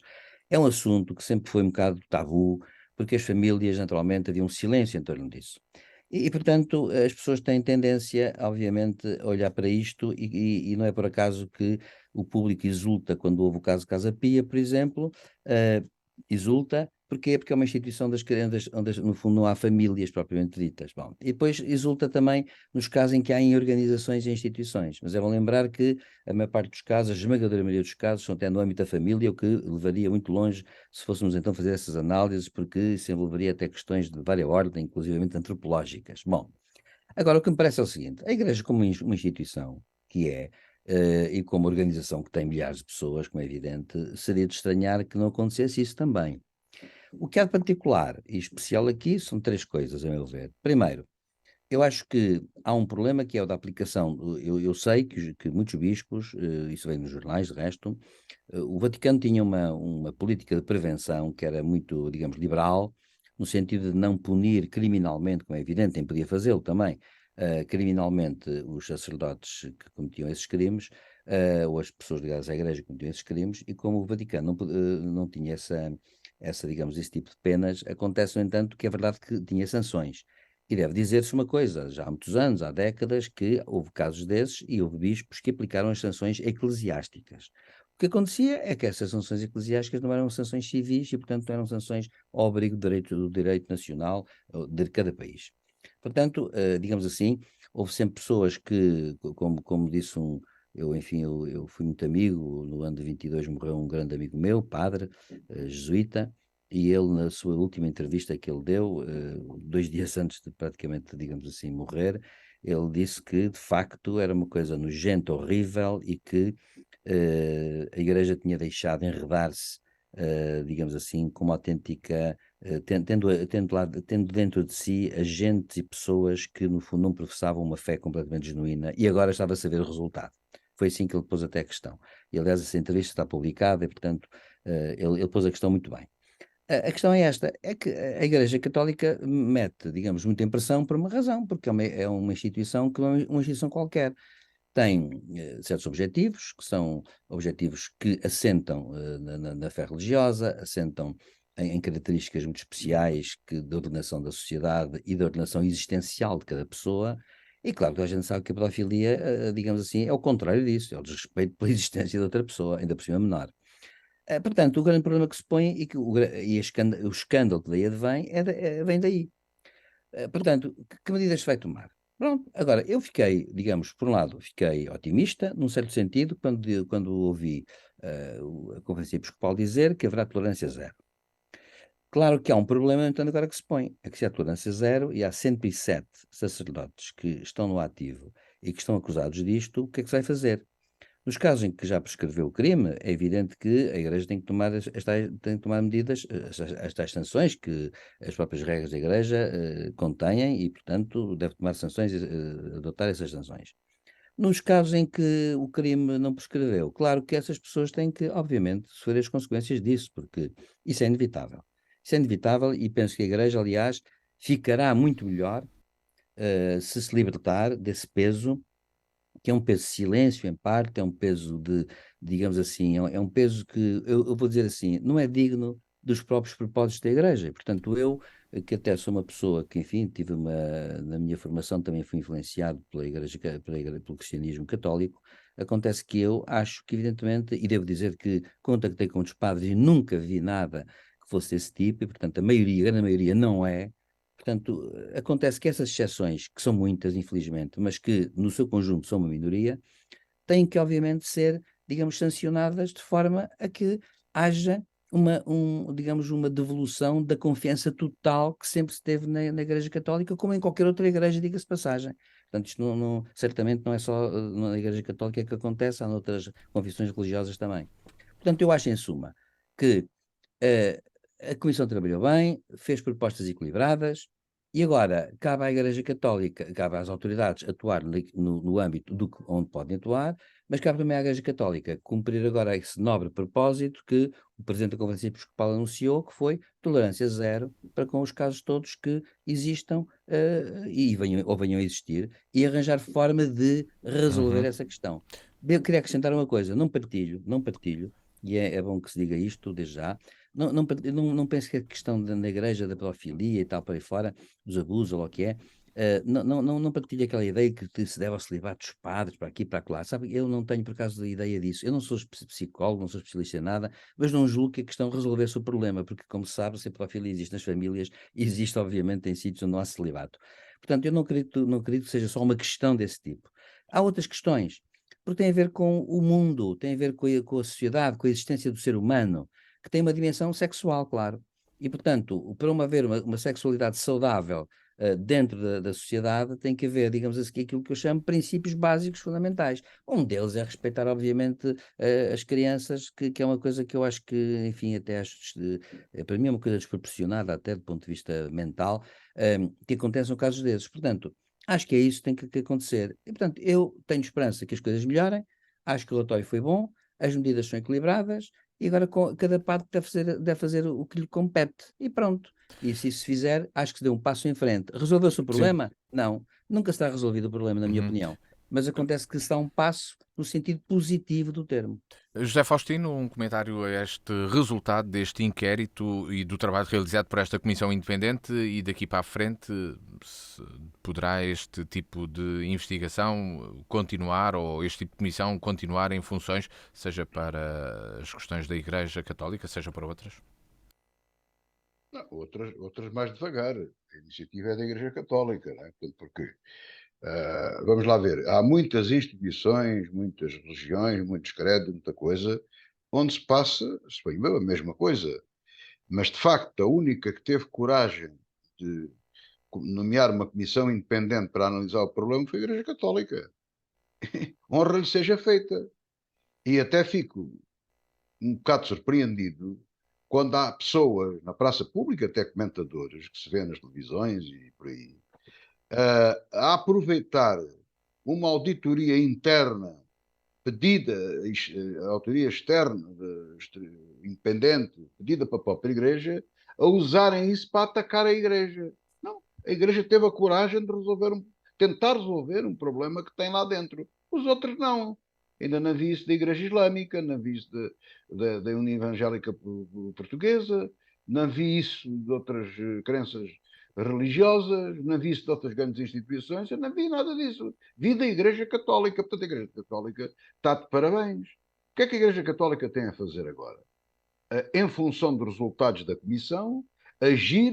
É um assunto que sempre foi um bocado tabu, porque as famílias, naturalmente, havia um silêncio em torno disso. Portanto, as pessoas têm tendência, obviamente, a olhar para isto e não é por acaso que o público exulta quando houve o caso de Casa Pia, por exemplo, exulta, porquê? Porque é uma instituição onde, no fundo, não há famílias propriamente ditas. Bom, e depois exulta também nos casos em que há em organizações e instituições, mas é bom lembrar que a maior parte dos casos, a esmagadora maioria dos casos, são até no âmbito da família, o que levaria muito longe se fôssemos então fazer essas análises, porque isso envolveria até questões de várias ordens, inclusivamente antropológicas. Bom, agora o que me parece é o seguinte: a Igreja, como uma instituição que é, e como organização que tem milhares de pessoas, como é evidente, seria de estranhar que não acontecesse isso também. O que há de particular e especial aqui são três coisas, a meu ver. Primeiro, eu acho que há um problema que é o da aplicação. Eu sei que muitos bispos, isso vem nos jornais, de resto, o Vaticano tinha uma política de prevenção que era muito, digamos, liberal, no sentido de não punir criminalmente, como é evidente, nem podia fazê-lo também, criminalmente os sacerdotes que cometiam esses crimes, ou as pessoas ligadas à Igreja que cometiam esses crimes, e como o Vaticano não tinha digamos, esse tipo de penas, acontece, no entanto, que é verdade que tinha sanções. E deve dizer-se uma coisa, já há muitos anos, há décadas, que houve casos desses e houve bispos que aplicaram as sanções eclesiásticas. O que acontecia é que essas sanções eclesiásticas não eram sanções civis e, portanto, não eram sanções ao abrigo do direito nacional de cada país. Portanto, digamos assim, houve sempre pessoas que, como disse enfim, eu fui muito amigo, no ano de 22 morreu um grande amigo meu, padre, jesuíta, e ele, na sua última entrevista que ele deu, 2 dias antes de praticamente, digamos assim, morrer, ele disse que, de facto, era uma coisa nojenta, horrível e que a Igreja tinha deixado enredar-se, digamos assim, como autêntica, tendo dentro de si agentes e pessoas que, no fundo, não professavam uma fé completamente genuína e agora estava-se a ver o resultado. Foi assim que ele pôs até a questão. E, aliás, essa entrevista está publicada e, portanto, ele pôs a questão muito bem. A questão é esta, é que a Igreja Católica mete, digamos, muita impressão por uma razão, porque é uma instituição que não é uma instituição qualquer. Tem certos objetivos, que são objetivos que assentam na fé religiosa, assentam em características muito especiais da ordenação da sociedade e da ordenação existencial de cada pessoa. E claro que a gente sabe que a pedofilia, digamos assim, é o contrário disso, é o desrespeito pela existência de outra pessoa, ainda por cima menor. Portanto, o grande problema que se põe e, o escândalo que daí advém vem daí. Portanto, que medidas se vai tomar? Pronto, agora, eu fiquei, digamos, por um lado, fiquei otimista, num certo sentido, quando ouvi a Conferência Episcopal dizer que haverá tolerância zero. Claro que há um problema, então, agora que se põe, é que se há tolerância zero e há 107 sacerdotes que estão no ativo e que estão acusados disto, o que é que se vai fazer? Nos casos em que já prescreveu o crime, é evidente que a Igreja tem que tomar, tem que tomar medidas, as tais sanções que as próprias regras da Igreja contêm e, portanto, deve tomar sanções, adotar essas sanções. Nos casos em que o crime não prescreveu, claro que essas pessoas têm que, obviamente, sofrer as consequências disso, porque isso é inevitável. Isso é inevitável e penso que a Igreja, aliás, ficará muito melhor se libertar desse peso que é um peso de silêncio, em parte, é um peso digamos assim, é um peso que, eu vou dizer assim, não é digno dos próprios propósitos da Igreja. E, portanto, eu, que até sou uma pessoa que, enfim, na minha formação também fui influenciado pelo cristianismo católico, acontece que eu acho que, evidentemente, e devo dizer que contactei com os padres e nunca vi nada que fosse desse tipo, e, portanto, a grande maioria não é. Portanto, acontece que essas exceções, que são muitas, infelizmente, mas que no seu conjunto são uma minoria, têm que, obviamente, ser, digamos, sancionadas de forma a que haja digamos, uma devolução da confiança total que sempre se teve na Igreja Católica, como em qualquer outra igreja, diga-se de passagem. Portanto, isto certamente não é só na Igreja Católica que acontece, há noutras confissões religiosas também. Portanto, eu acho, em suma, que a Comissão trabalhou bem, fez propostas equilibradas E agora, cabe à Igreja Católica, cabe às autoridades atuar no âmbito onde podem atuar, mas cabe também à Igreja Católica cumprir agora esse nobre propósito que o Presidente da Conferência Episcopal anunciou, que foi tolerância zero para com os casos todos que existam e venham a existir, e arranjar forma de resolver Uhum. essa questão. Eu queria acrescentar uma coisa, não partilho, e é bom que se diga isto desde já, não penso que a questão da igreja, da pedofilia e tal, para aí fora, dos abusos, ou lá o que é, não partilho aquela ideia que se deve ao celibato dos padres, para aqui, para lá, sabe? Eu não tenho, por acaso, a ideia disso. Eu não sou psicólogo, não sou especialista em nada, mas não julgo que a questão resolvesse o problema, porque, como se sabe, se a pedofilia existe nas famílias, existe, obviamente, em sítios onde não há celibato. Portanto, eu não acredito que seja só uma questão desse tipo. Há outras questões, porque tem a ver com o mundo, tem a ver com a sociedade, com a existência do ser humano, que tem uma dimensão sexual, claro. E, portanto, para haver uma sexualidade saudável dentro da sociedade, tem que haver, digamos assim, aquilo que eu chamo princípios básicos fundamentais. Um deles é respeitar, obviamente, as crianças, que é uma coisa que eu acho que, enfim, até acho, para mim é uma coisa desproporcionada, até do ponto de vista mental, que acontece no casos desses. Portanto, acho que é isso que tem que acontecer. E, portanto, eu tenho esperança que as coisas melhorem, acho que o relatório foi bom, as medidas são equilibradas, e agora cada parte deve fazer o que lhe compete. E pronto. E se isso se fizer, acho que se deu um passo em frente. Resolveu-se o Sim. problema? Não. Nunca está resolvido o problema, na minha Uhum. opinião. Mas acontece que se dá um passo no sentido positivo do termo. José Faustino, um comentário a este resultado deste inquérito e do trabalho realizado por esta Comissão Independente, e daqui para a frente poderá este tipo de investigação continuar, ou este tipo de comissão continuar em funções, seja para as questões da Igreja Católica, seja para outras? Não, outras mais devagar. A iniciativa é da Igreja Católica, não é? Portanto, porque, vamos lá ver, há muitas instituições, muitas religiões, muitos credos, muita coisa, onde se passa, se bem a mesma coisa. Mas, de facto, a única que teve coragem de nomear uma comissão independente para analisar o problema foi a Igreja Católica. Honra lhe seja feita. E até fico um bocado surpreendido quando há pessoas na praça pública, até comentadores, que se vê nas televisões e por aí, a aproveitar uma auditoria interna pedida, auditoria externa, independente, pedida para a própria Igreja, a usarem isso para atacar a Igreja. Não, a Igreja teve a coragem de tentar resolver um problema que tem lá dentro. Os outros não. Ainda não vi isso da Igreja Islâmica, não vi isso da União Evangélica Portuguesa, não vi isso de outras crenças religiosas, não vi isso de outras grandes instituições, eu não vi nada disso. Vi da Igreja Católica. Portanto, a Igreja Católica está de parabéns. O que é que a Igreja Católica tem a fazer agora? Em função dos resultados da Comissão, agir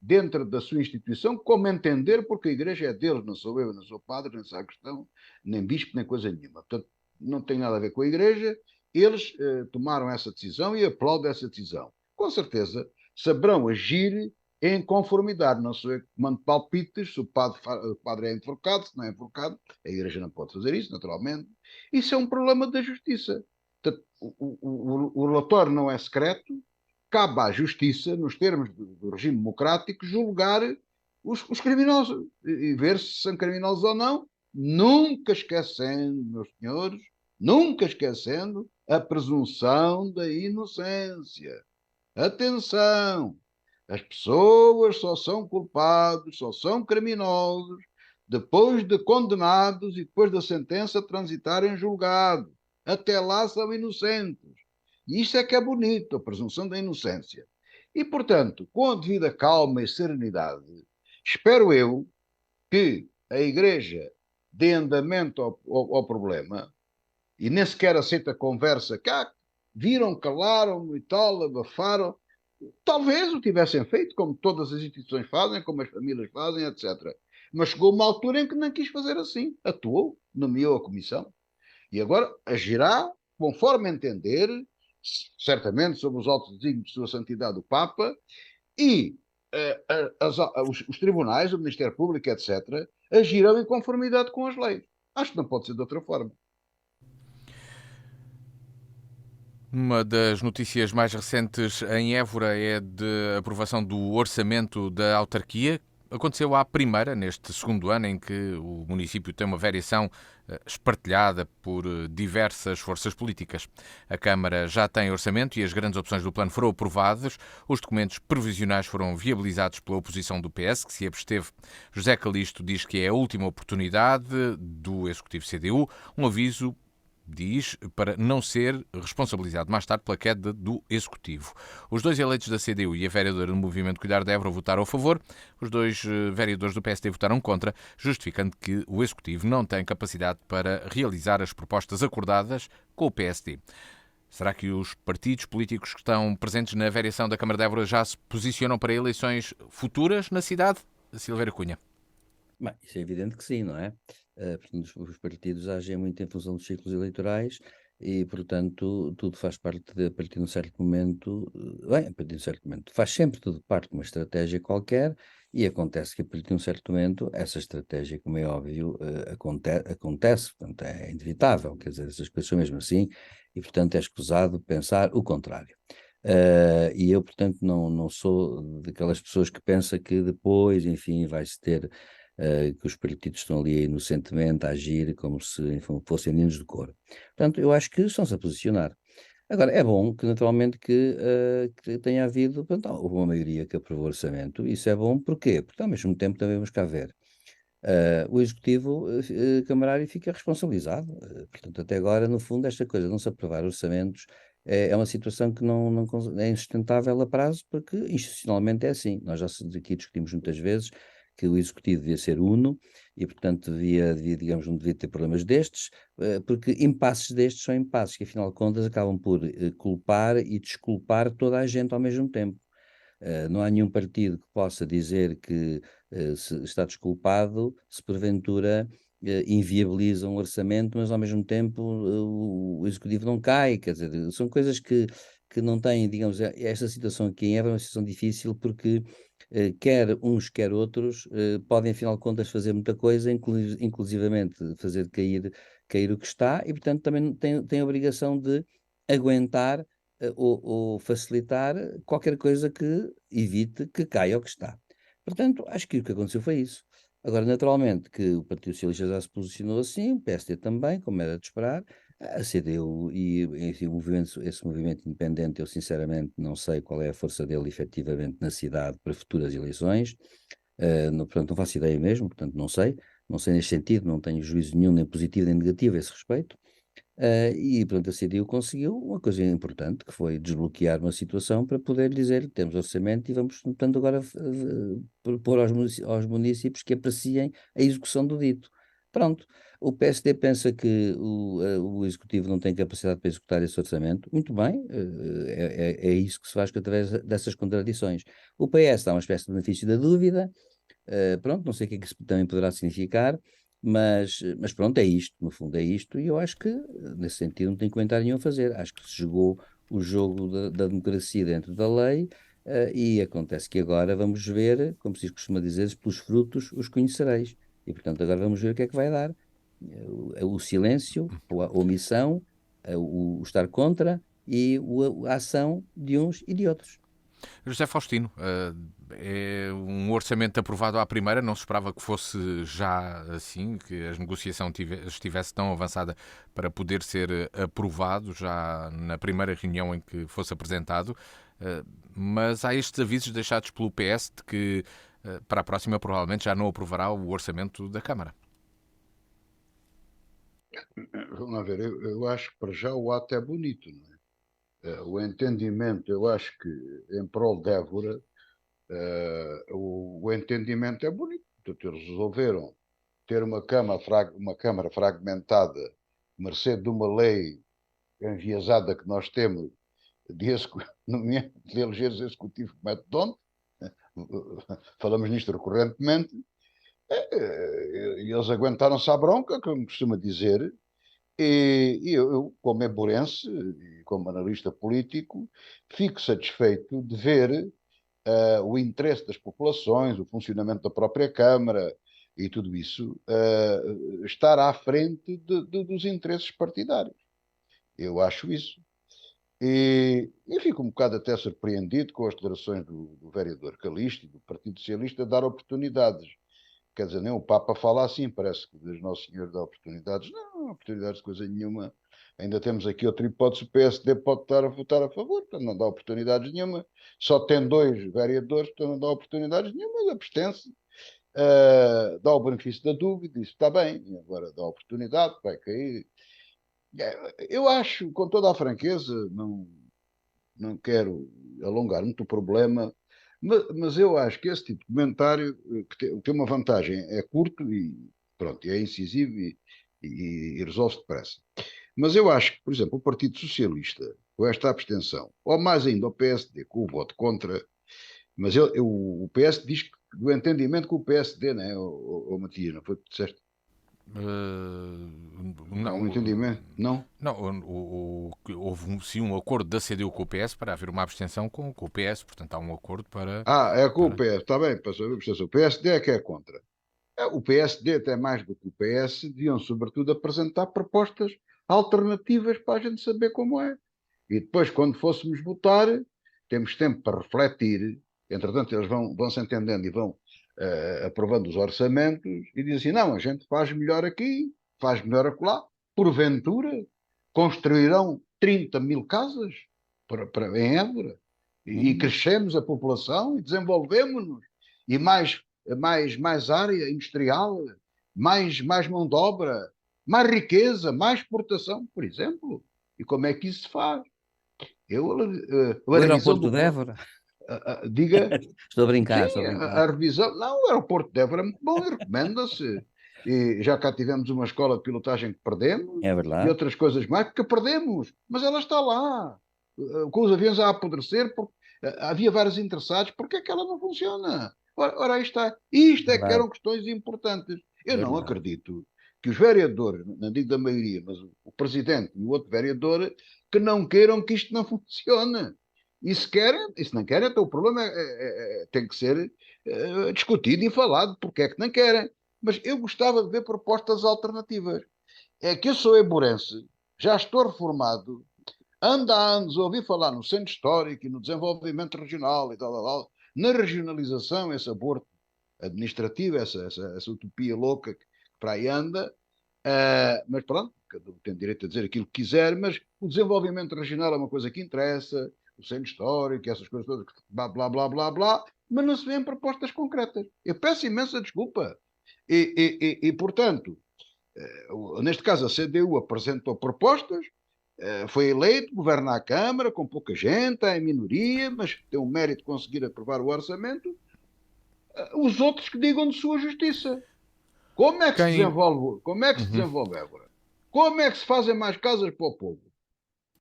dentro da sua instituição, como entender, porque a Igreja é deles, não sou eu, não sou padre, nem sacristão, nem bispo, nem coisa nenhuma. Portanto, não tem nada a ver com a Igreja. Eles tomaram essa decisão e aplaudem essa decisão. Com certeza saberão agir em conformidade. Não sou eu que mando palpites se o padre é enforcado, se não é enforcado. A Igreja não pode fazer isso, naturalmente. Isso é um problema da justiça. Portanto, o relatório não é secreto, cabe à justiça, nos termos do regime democrático, julgar os criminosos e ver se são criminosos ou não, nunca esquecendo, meus senhores, nunca esquecendo a presunção da inocência. Atenção! As pessoas só são culpados, só são criminosos depois de condenados e depois da sentença transitarem julgado. Até lá são inocentes. E isso é que é bonito, a presunção da inocência. E, portanto, com a devida calma e serenidade, espero eu que a Igreja dê andamento ao problema e nem sequer aceita a conversa cá, viram, calaram e tal, abafaram. Talvez o tivessem feito, como todas as instituições fazem, como as famílias fazem, etc. Mas chegou uma altura em que não quis fazer assim. Atuou, nomeou a comissão e agora agirá conforme entender, certamente sob os altos desígnios de Sua Santidade o Papa, e os tribunais, o Ministério Público, etc., agirão em conformidade com as leis. Acho que não pode ser de outra forma. Uma das notícias mais recentes em Évora é de aprovação do orçamento da autarquia. aconteceu à primeira, neste segundo ano em que o município tem uma variação espartilhada por diversas forças políticas. A Câmara já tem orçamento e as grandes opções do plano foram aprovadas. Os documentos previsionais foram viabilizados pela oposição do PS, que se absteve. José Calixto diz que é a última oportunidade do Executivo CDU. Um aviso, diz, para não ser responsabilizado mais tarde pela queda do Executivo. Os dois eleitos da CDU e a vereadora do Movimento Cuidar de Évora votaram a favor. Os dois vereadores do PSD votaram contra, justificando que o Executivo não tem capacidade para realizar as propostas acordadas com o PSD. Será que os partidos políticos que estão presentes na variação da Câmara de Évora já se posicionam para eleições futuras na cidade? Silvério Cunha. Bem, isso é evidente que sim, não é? Portanto, os partidos agem muito em função dos ciclos eleitorais e, portanto, tudo faz parte a partir de um certo momento, bem, a partir de um certo momento, faz sempre tudo parte de uma estratégia qualquer e acontece que a partir de um certo momento essa estratégia, como é óbvio, acontece, portanto, é inevitável, quer dizer, essas coisas são mesmo assim e, portanto, é escusado pensar o contrário. E eu, portanto, não sou daquelas pessoas que pensa que depois, enfim, vai-se ter que os partidos estão ali inocentemente a agir como se enfim, fossem meninos de cor. Portanto, eu acho que estão-se a posicionar. Agora, é bom que, naturalmente, que tenha havido, portanto, houve uma maioria que aprovou o orçamento. Isso é bom, porquê? Porque, ao mesmo tempo, também vamos cá ver. O Executivo Camarário fica responsabilizado. Portanto, até agora, no fundo, esta coisa de não se aprovar orçamentos é uma situação que é insustentável a prazo, porque institucionalmente é assim. Nós já aqui discutimos muitas vezes que o Executivo devia ser uno e, portanto, digamos, não devia ter problemas destes, porque impasses destes são impasses que, afinal de contas, acabam por culpar e desculpar toda a gente ao mesmo tempo. Não há nenhum partido que possa dizer que está desculpado se porventura inviabiliza um orçamento, mas ao mesmo tempo o executivo não cai, quer dizer, são coisas que não têm, digamos, esta situação aqui em Évora é uma situação difícil porque quer uns, quer outros podem, afinal de contas, fazer muita coisa, inclusivamente fazer cair o que está, e portanto também tem a obrigação de aguentar ou facilitar qualquer coisa que evite que caia o que está. Portanto, acho que o que aconteceu foi isso. Agora, naturalmente, que o Partido Socialista já se posicionou assim, o PSD também, como era de esperar, a CDU e enfim, esse movimento independente, eu sinceramente não sei qual é a força dele efetivamente na cidade para futuras eleições, portanto não faço ideia mesmo, portanto não sei neste sentido, não tenho juízo nenhum, nem positivo nem negativo a esse respeito, e pronto, a CDU conseguiu uma coisa importante, que foi desbloquear uma situação para poder dizer temos orçamento e vamos, portanto, agora propor aos municípios que apreciem a execução do dito. Pronto, o PSD pensa que o Executivo não tem capacidade para executar esse orçamento. Muito bem, é isso que se faz através dessas contradições. O PS dá uma espécie de benefício da dúvida, pronto, não sei o que é que isso também poderá significar, mas pronto, é isto, no fundo é isto, e eu acho que, nesse sentido, não tenho comentário nenhum a fazer. Acho que se jogou o jogo da democracia dentro da lei, e acontece que agora vamos ver, como se costuma dizer, pelos frutos os conhecereis. E, portanto, agora vamos ver o que é que vai dar. O silêncio, a omissão, o estar contra e a ação de uns e de outros. José Faustino, é um orçamento aprovado à primeira, não se esperava que fosse já assim, que a negociação estivesse tão avançada para poder ser aprovado já na primeira reunião em que fosse apresentado, mas há estes avisos deixados pelo PS de que para a próxima provavelmente já não aprovará o orçamento da Câmara. Vamos lá ver, eu acho que para já o ato é bonito, não é? O entendimento, eu acho que em prol de Évora, o entendimento é bonito. Portanto, eles resolveram ter uma Câmara fragmentada, mercê de uma lei enviesada que nós temos, de eleger executivo como é de onde, falamos nisto recorrentemente, e eles aguentaram-se à bronca, como costuma dizer, e eu, como eborense e como analista político, fico satisfeito de ver o interesse das populações, o funcionamento da própria Câmara e tudo isso estar à frente dos interesses partidários. Eu acho isso. E fico um bocado até surpreendido com as declarações do vereador Calixto e do Partido Socialista dar oportunidades. Quer dizer, nem o Papa fala assim, parece que Deus Nosso Senhor dá oportunidades. Não, oportunidades de coisa nenhuma. Ainda temos aqui outra hipótese, o PSD pode estar a votar a favor, portanto não dá oportunidades nenhuma. Só tem 2 vereadores, portanto não dá oportunidades nenhuma, abstém-se. Dá o benefício da dúvida, isso está bem. Agora dá oportunidade, vai cair. Eu acho, com toda a franqueza, não quero alongar muito o problema, mas eu acho que esse tipo de comentário que tem uma vantagem, é curto e pronto, é incisivo e resolve-se depressa. Mas eu acho que, por exemplo, o Partido Socialista, com esta abstenção, ou mais ainda o PSD, com o voto contra, mas o PS diz que, do entendimento com o PSD, não é, o Matias, não foi o que disseste? Há um Não, entendimento? Não? não houve sim um acordo da CDU com o PS para haver uma abstenção com o PS, portanto há um acordo É com o para... PS, está bem, para saber, o PSD é que é contra. O PSD, até mais do que o PS, deviam, sobretudo, apresentar propostas alternativas para a gente saber como é. E depois, quando fôssemos votar, temos tempo para refletir. Entretanto, eles vão se entendendo e vão aprovando os orçamentos e dizem assim: não, a gente faz melhor aqui, faz melhor acolá. Porventura, construirão 30.000 casas em Évora e crescemos a população e desenvolvemos-nos e mais área industrial, mais mão de obra, mais riqueza, mais exportação, por exemplo. E como é que isso se faz? O A revisão aeroporto do. de Évora? Diga, Estou a brincar, estou sim, a a brincar. revisão. Não, o aeroporto de Évora é muito bom e recomenda-se. E já cá tivemos uma escola de pilotagem que perdemos É e verdade. outras coisas mais, porque perdemos, mas ela está lá, com os aviões a apodrecer, porque havia vários interessados, porque é que ela não funciona? Ora, aí está. Isto é que Verdade, eram questões importantes. Eu não verdade. acredito que os vereadores, não digo da maioria, mas o presidente e o outro vereador, que não queiram que isto não funcione. E se querem, e se não querem, então o problema tem que ser discutido e falado, porque é que não querem. Mas eu gostava de ver propostas alternativas. É que eu sou eburense, já estou reformado, ando há anos a ouvir falar no centro histórico e no desenvolvimento regional e tal, na regionalização, esse aborto administrativo, essa utopia louca que para aí anda, mas pronto, cada um tem direito a dizer aquilo que quiser, mas o desenvolvimento regional é uma coisa que interessa, o centro histórico, essas coisas todas, blá, blá, blá, blá, blá, mas não se vêem propostas concretas. Eu peço imensa desculpa. Portanto, neste caso a CDU apresentou propostas, foi eleito, governa a Câmara com pouca gente, é em minoria, mas tem o mérito de conseguir aprovar o orçamento. Os outros que digam de sua justiça. Como é que se Quem... desenvolve? Como é que se Uhum. desenvolve agora? Como é que se fazem mais casas para o povo?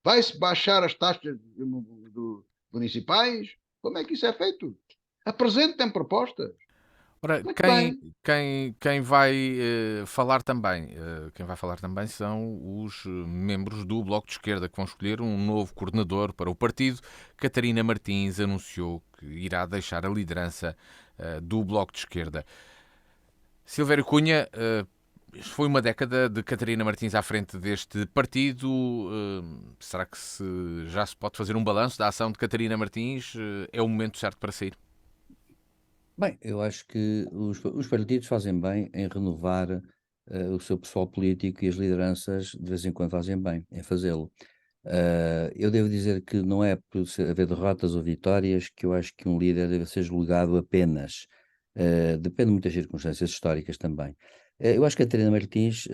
Vai-se baixar as taxas municipais? Como é que isso é feito? Apresentem propostas. Ora, Muito bem. quem vai falar também, quem vai falar também são os membros do Bloco de Esquerda que vão escolher um novo coordenador para o partido. Catarina Martins anunciou que irá deixar a liderança do Bloco de Esquerda. Silvério Cunha, foi uma década de Catarina Martins à frente deste partido. Será que já se pode fazer um balanço da ação de Catarina Martins? É o momento certo para sair? Bem, eu acho que os partidos fazem bem em renovar o seu pessoal político e as lideranças de vez em quando fazem bem em fazê-lo. Eu devo dizer que não é por haver derrotas ou vitórias que eu acho que um líder deve ser julgado apenas. Depende de muitas circunstâncias históricas também. Eu acho que a Catarina Martins,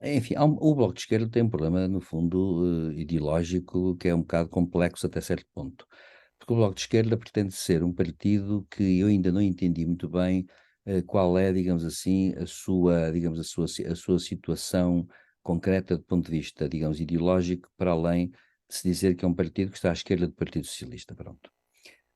enfim, o Bloco de Esquerda tem um problema, no fundo, ideológico, que é um bocado complexo até certo ponto. Porque o Bloco de Esquerda pretende ser um partido que eu ainda não entendi muito bem qual é, digamos assim, digamos, a sua situação concreta do ponto de vista, digamos, ideológico, para além de se dizer que é um partido que está à esquerda do Partido Socialista, pronto.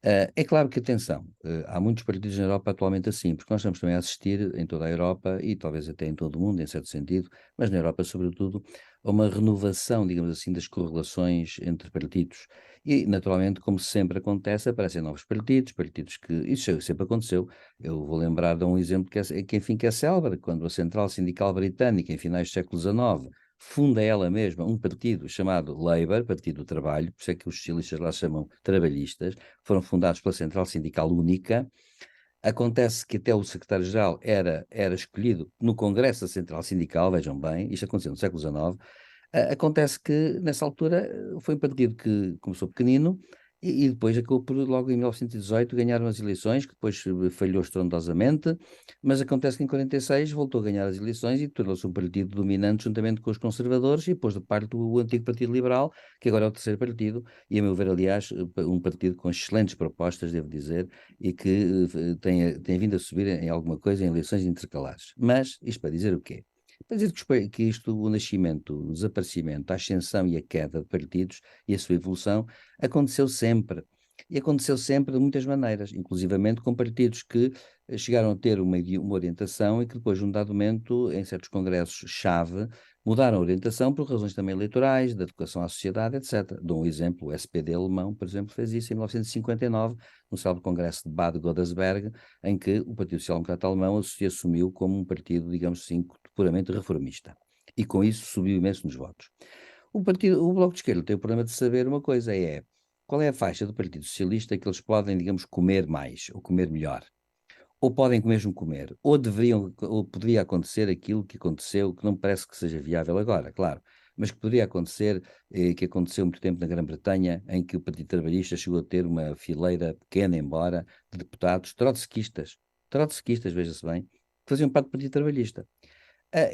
É claro que, atenção, há muitos partidos na Europa atualmente assim, porque nós estamos também a assistir em toda a Europa e talvez até em todo o mundo, em certo sentido, mas na Europa sobretudo, a uma renovação, digamos assim, das correlações entre partidos. E, naturalmente, como sempre acontece, aparecem novos partidos, partidos que. Isso sempre aconteceu. Eu vou lembrar de um exemplo que, enfim, que é célebre, quando a Central Sindical Britânica, em finais do século XIX, funda ela mesma um partido chamado Labour, Partido do Trabalho, por isso é que os socialistas lá se chamam trabalhistas, foram fundados pela Central Sindical Única. Acontece que até o secretário-geral era escolhido no Congresso da Central Sindical, vejam bem, isto aconteceu no século XIX. Acontece que, nessa altura, foi um partido que começou pequenino e depois acabou por, logo em 1918, ganhar umas eleições, que depois falhou estrondosamente, mas acontece que em 46 voltou a ganhar as eleições e tornou-se um partido dominante juntamente com os conservadores e pôs de parte o antigo Partido Liberal, que agora é o terceiro partido, e a meu ver, aliás, um partido com excelentes propostas, devo dizer, e que tem vindo a subir em alguma coisa em eleições intercalares. Mas, isto para dizer o quê? Para dizer que isto, o nascimento, o desaparecimento, a ascensão e a queda de partidos e a sua evolução aconteceu sempre. E aconteceu sempre de muitas maneiras, inclusivamente com partidos que chegaram a ter uma orientação e que depois, num dado momento, em certos congressos-chave, mudaram a orientação por razões também eleitorais, de adequação à sociedade, etc. Dou um exemplo, o SPD alemão, por exemplo, fez isso em 1959, no célebre congresso de Bad Godesberg, em que o Partido Social Democrata Alemão se assumiu como um partido, digamos assim, puramente reformista. E com isso subiu imenso nos votos. O Bloco de Esquerda tem o problema de saber uma coisa, qual é a faixa do Partido Socialista que eles podem, digamos, comer mais, ou comer melhor. Ou podem mesmo comer, ou poderia acontecer aquilo que aconteceu, que não me parece que seja viável agora, claro, mas que poderia acontecer, que aconteceu há muito tempo na Grã-Bretanha, em que o Partido Trabalhista chegou a ter uma fileira pequena, embora, de deputados trotskistas, veja-se bem, que faziam parte do Partido Trabalhista.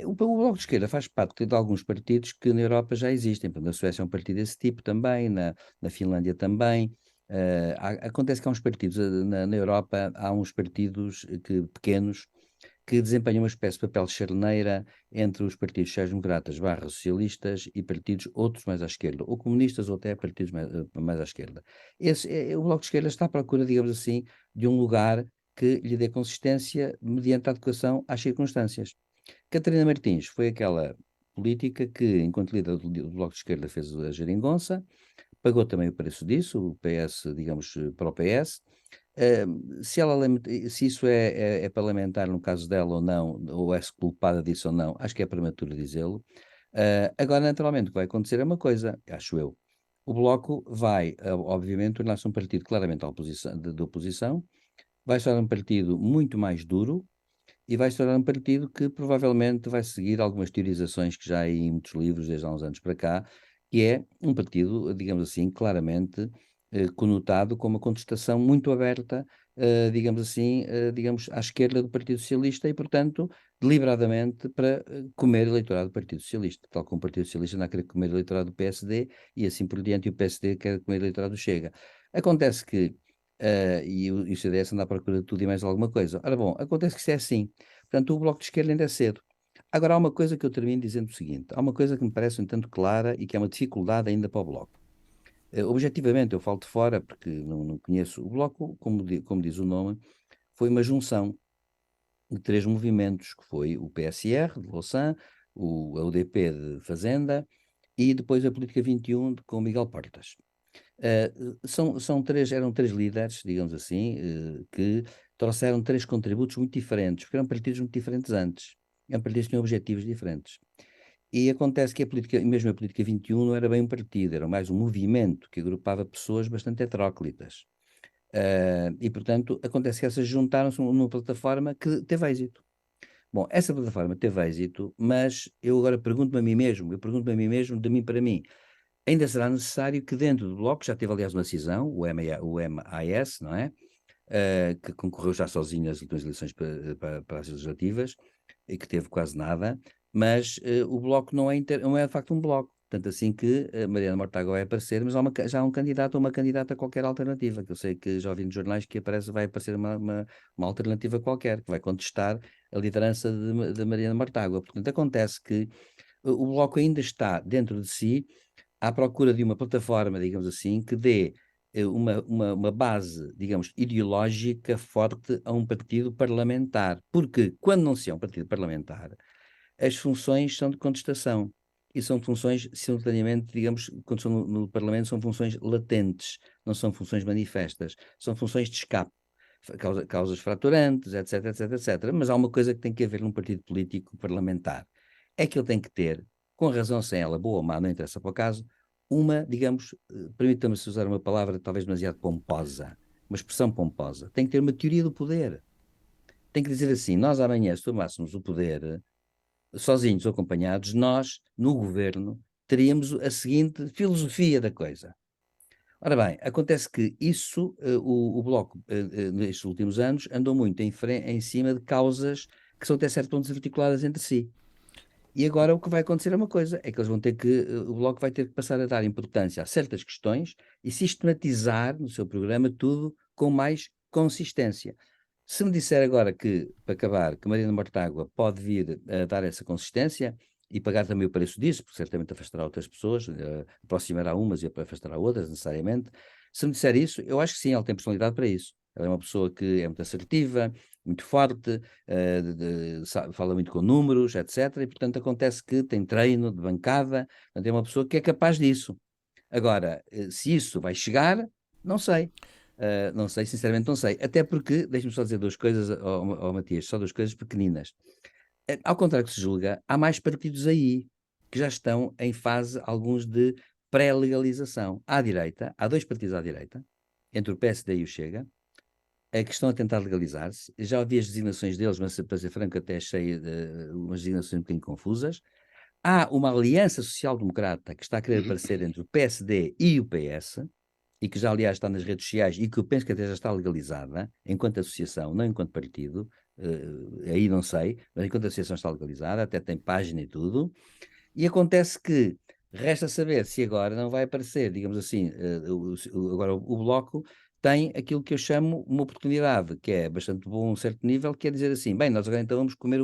O Bloco de Esquerda faz parte de alguns partidos que na Europa já existem. Portanto, na Suécia é um partido desse tipo também, na Finlândia também. Acontece que há uns partidos, na Europa, há uns partidos pequenos que desempenham uma espécie de papel de charneira entre os partidos sociais-democratas / socialistas e partidos outros mais à esquerda, ou comunistas ou até partidos mais à esquerda. O Bloco de Esquerda está à procura, digamos assim, de um lugar que lhe dê consistência mediante a adequação às circunstâncias. Catarina Martins foi aquela política que, enquanto líder do Bloco de Esquerda, fez a geringonça, pagou também o preço disso, o PS, digamos, para o PS. Se isso é parlamentar no caso dela ou não, ou é culpada disso ou não, acho que é prematuro dizê-lo. Agora, naturalmente, o que vai acontecer é uma coisa, acho eu. O Bloco vai, obviamente, tornar-se um partido claramente de oposição, vai ser um partido muito mais duro, e vai se tornar um partido que provavelmente vai seguir algumas teorizações que já há em muitos livros desde há uns anos para cá, que é um partido, digamos assim, claramente conotado com uma contestação muito aberta, digamos assim, digamos, à esquerda do Partido Socialista e, portanto, deliberadamente para comer eleitorado do Partido Socialista, tal como o Partido Socialista não quer comer eleitorado do PSD e assim por diante, e o PSD quer comer eleitorado do Chega. Acontece que e o CDS anda à procura de tudo e mais alguma coisa. Ora bom, acontece que isso é assim. Portanto, o Bloco de Esquerda ainda é cedo. Agora, há uma coisa que eu termino dizendo o seguinte: há uma coisa que me parece um tanto clara e que é uma dificuldade ainda para o Bloco. Objetivamente, eu falo de fora porque não conheço. O Bloco, como diz o nome, foi uma junção de três movimentos, que foi o PSR, de Louçã, a UDP de Fazenda e depois a Política 21 com Miguel Portas. Eram três líderes, digamos assim, que trouxeram três contributos muito diferentes, porque eram partidos muito diferentes antes. Eram partidos que tinham objetivos diferentes. E acontece que mesmo a Política 21 não era bem um partido, era mais um movimento que agrupava pessoas bastante heteróclitas. E, portanto, acontece que essas juntaram-se numa plataforma que teve êxito. Bom, essa plataforma teve êxito, mas eu agora pergunto-me a mim mesmo, de mim para mim, ainda será necessário que dentro do Bloco, já teve aliás uma cisão, o MAS, não é? Que concorreu já sozinho às últimas eleições para as legislativas e que teve quase nada, mas o Bloco não é de facto um Bloco. Tanto assim que Mariana Mortágua vai aparecer, mas já há um candidato ou uma candidata qualquer alternativa, que eu sei que já ouvi nos jornais que vai aparecer uma alternativa qualquer, que vai contestar a liderança de Mariana Mortágua. Portanto, acontece que o Bloco ainda está dentro de si à procura de uma plataforma, digamos assim, que dê uma base, digamos, ideológica forte a um partido parlamentar. Porque quando não se é um partido parlamentar, as funções são de contestação. E são funções, simultaneamente, digamos, quando são no Parlamento, são funções latentes, não são funções manifestas, são funções de escape, causas fraturantes, etc. Mas há uma coisa que tem que haver num partido político parlamentar, é que ele tem que ter com razão, sem ela, boa ou má, não interessa para o caso, uma, digamos, permita-me usar uma palavra talvez demasiado pomposa, uma expressão pomposa, tem que ter uma teoria do poder. Tem que dizer assim, nós amanhã, se tomássemos o poder, sozinhos ou acompanhados, nós, no governo, teríamos a seguinte filosofia da coisa. Ora bem, acontece que isso, o Bloco, nestes últimos anos, andou muito em cima de causas que são até certo ponto desarticuladas entre si. E agora o que vai acontecer é uma coisa, é que eles vão ter que, o Bloco vai ter que passar a dar importância a certas questões e sistematizar no seu programa tudo com mais consistência. Se me disser agora que, para acabar, que Mariana Mortágua pode vir a dar essa consistência e pagar também o preço disso, porque certamente afastará outras pessoas, aproximará umas e afastará outras, necessariamente. Se me disser isso, eu acho que sim, ela tem personalidade para isso. Ela é uma pessoa que é muito assertiva, muito forte, fala muito com números, etc. E, portanto, acontece que tem treino de bancada, portanto, é uma pessoa que é capaz disso. Agora, se isso vai chegar, não sei. Não sei, sinceramente não sei. Até porque, deixe-me só dizer duas coisas ao Matias, só duas coisas pequeninas. Ao contrário que se julga, há mais partidos aí que já estão em fase, alguns, de pré-legalização. À direita, há dois partidos à direita, entre o PSD e o Chega, que estão a tentar legalizar-se. Já ouvi as designações deles, mas para ser franco, até achei umas designações um bocadinho confusas. Há uma aliança social-democrata que está a querer aparecer entre o PSD e o PS, e que já, aliás, está nas redes sociais e que eu penso que até já está legalizada, enquanto associação, não enquanto partido, aí não sei, mas enquanto associação está legalizada, até tem página e tudo, e acontece que resta saber se agora não vai aparecer, digamos assim, agora o Bloco tem aquilo que eu chamo uma oportunidade, que é bastante bom a um certo nível, que é dizer assim, bem, nós agora então vamos comer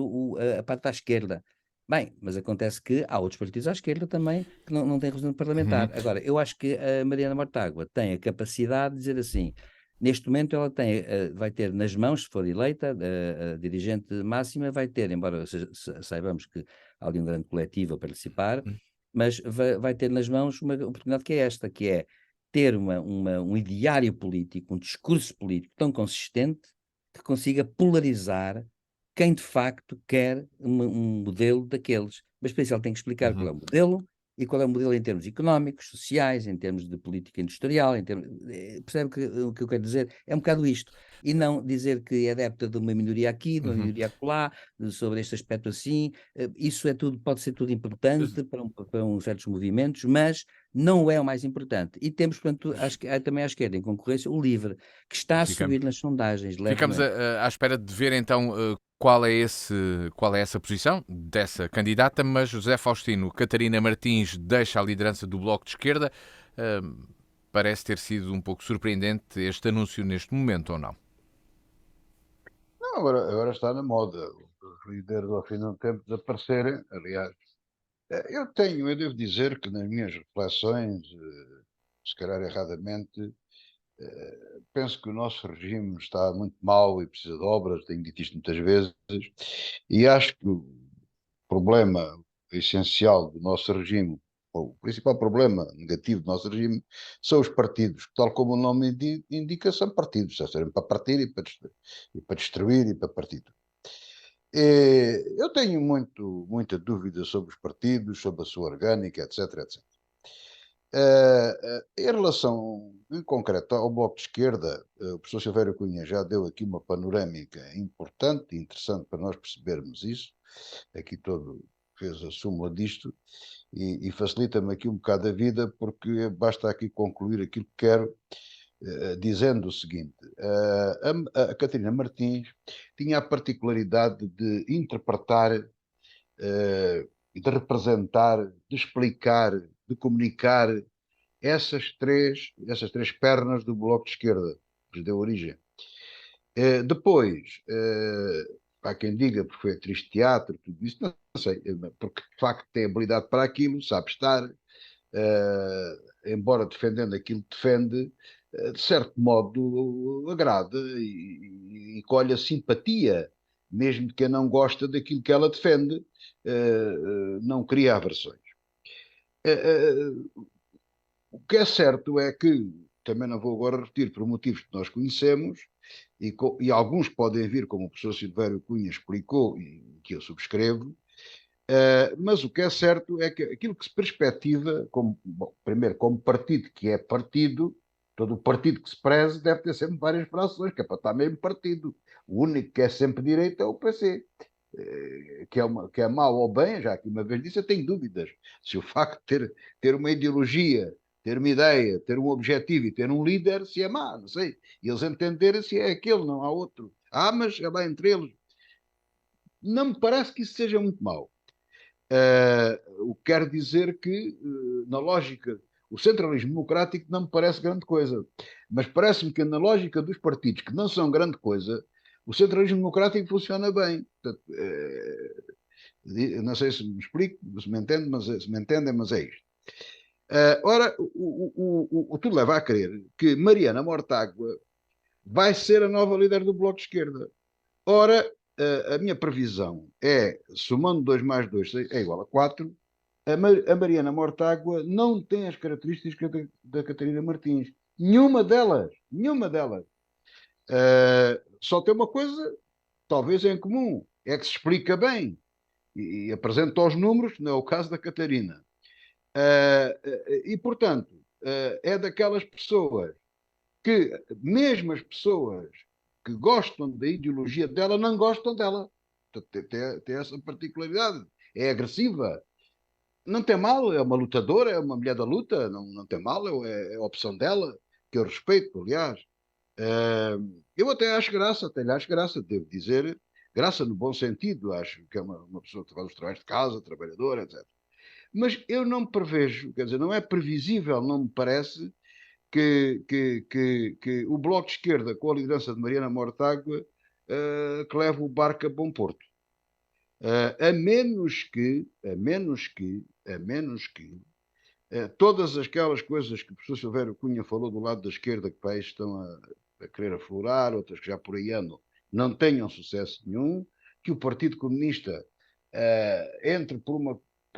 a parte à esquerda. Bem, mas acontece que há outros partidos à esquerda também que não têm representação parlamentar. Uhum. Agora, eu acho que a Mariana Mortágua tem a capacidade de dizer assim, neste momento ela tem, vai ter nas mãos, se for eleita, a dirigente máxima vai ter, embora saibamos que há ali um grande coletivo a participar, mas vai ter nas mãos uma oportunidade que é esta, que é ter um ideário político, um discurso político tão consistente que consiga polarizar quem de facto quer um modelo daqueles. Mas para isso ele tem que explicar qual Uhum. é o modelo e qual é o modelo em termos económicos, sociais, em termos de política industrial, percebe o que eu quero dizer? É um bocado isto. E não dizer que é adepta de uma minoria aqui, de uma Uhum. minoria acolá, sobre este aspecto assim. Isso é tudo, pode ser tudo importante para uns certos movimentos, mas não é o mais importante. E temos, portanto, também à esquerda, em concorrência, o LIVRE, que está a Ficamos, subir nas sondagens ficamos levemente. à espera de ver então qual é essa posição dessa candidata, mas José Faustino, Catarina Martins deixa a liderança do Bloco de Esquerda. Parece ter sido um pouco surpreendente este anúncio neste momento, ou não? Não, agora está na moda. Os líderes, ao fim de um tempo, desaparecerem. Aliás, eu devo dizer que nas minhas reflexões, se calhar erradamente, penso que o nosso regime está muito mal e precisa de obras, tenho dito isto muitas vezes, e acho que o problema essencial do nosso regime, ou o principal problema negativo do nosso regime, são os partidos, tal como o nome indica, são partidos, já serem para partir e para destruir e para partir. Eu tenho muita dúvida sobre os partidos, sobre a sua orgânica, etc, etc. Em relação, em concreto, ao Bloco de Esquerda, o professor Silvério Cunha já deu aqui uma panorâmica importante e interessante para nós percebermos isso. Aqui todo fez a súmula disto e facilita-me aqui um bocado a vida, porque basta aqui concluir aquilo que quero, dizendo o seguinte: a Catarina Martins tinha a particularidade de interpretar, de representar, de explicar, de comunicar essas três pernas do Bloco de Esquerda, que lhe deu origem. Depois, há quem diga porque foi atriz de teatro, tudo isso, não sei, porque de facto tem habilidade para aquilo, sabe estar, embora defendendo aquilo que defende, de certo modo agrada e colhe a simpatia, mesmo de quem não gosta daquilo que ela defende, não cria aversões. O que é certo é que, também não vou agora repetir por motivos que nós conhecemos, e alguns podem vir, como o professor Silvério Cunha explicou, e que eu subscrevo, Mas o que é certo é que aquilo que se perspectiva, como, bom, primeiro, como partido que é partido, todo o partido que se preze deve ter sempre várias frações, que é para estar mesmo partido. O único que é sempre direito é o PC. Que é mau ou bem, já que uma vez disse, eu tenho dúvidas se o facto de ter uma ideologia, ter uma ideia, ter um objetivo e ter um líder, se é má, não sei. E eles entenderem se é aquele, não há outro. Mas é lá entre eles. Não me parece que isso seja muito mau. O que quer dizer que, na lógica, o centralismo democrático não me parece grande coisa, mas parece-me que na lógica dos partidos que não são grande coisa, o centralismo democrático funciona bem. Portanto, não sei se me explico, se me entende, se me entendem, mas é isto. Ora, o tudo leva a crer que Mariana Mortágua vai ser a nova líder do Bloco de Esquerda. Ora, a minha previsão é, somando 2 mais 2 é igual a 4, a Mariana Mortágua não tem as características da Catarina Martins. Nenhuma delas. Nenhuma delas. Só tem uma coisa, talvez em comum, é que se explica bem e apresenta os números, não é o caso da Catarina. E, portanto, é daquelas pessoas que, mesmo as pessoas que gostam da ideologia dela, não gostam dela. Tem essa particularidade. É agressiva. Não tem mal, é uma lutadora, é uma mulher da luta, não tem mal, é a opção dela, que eu respeito, aliás. Eu até acho graça, até lhe acho graça, devo dizer, graça no bom sentido, acho que é uma pessoa que faz os trabalhos de casa, trabalhadora, etc. Mas eu não prevejo, quer dizer, não é previsível, não me parece, que o Bloco de Esquerda, com a liderança de Mariana Mortágua, que leve o barco a bom porto. A menos que todas aquelas coisas que o professor Silvério Cunha falou do lado da esquerda, que países estão a querer aflorar, outras que já por aí andam, não tenham sucesso nenhum, que o Partido Comunista entre por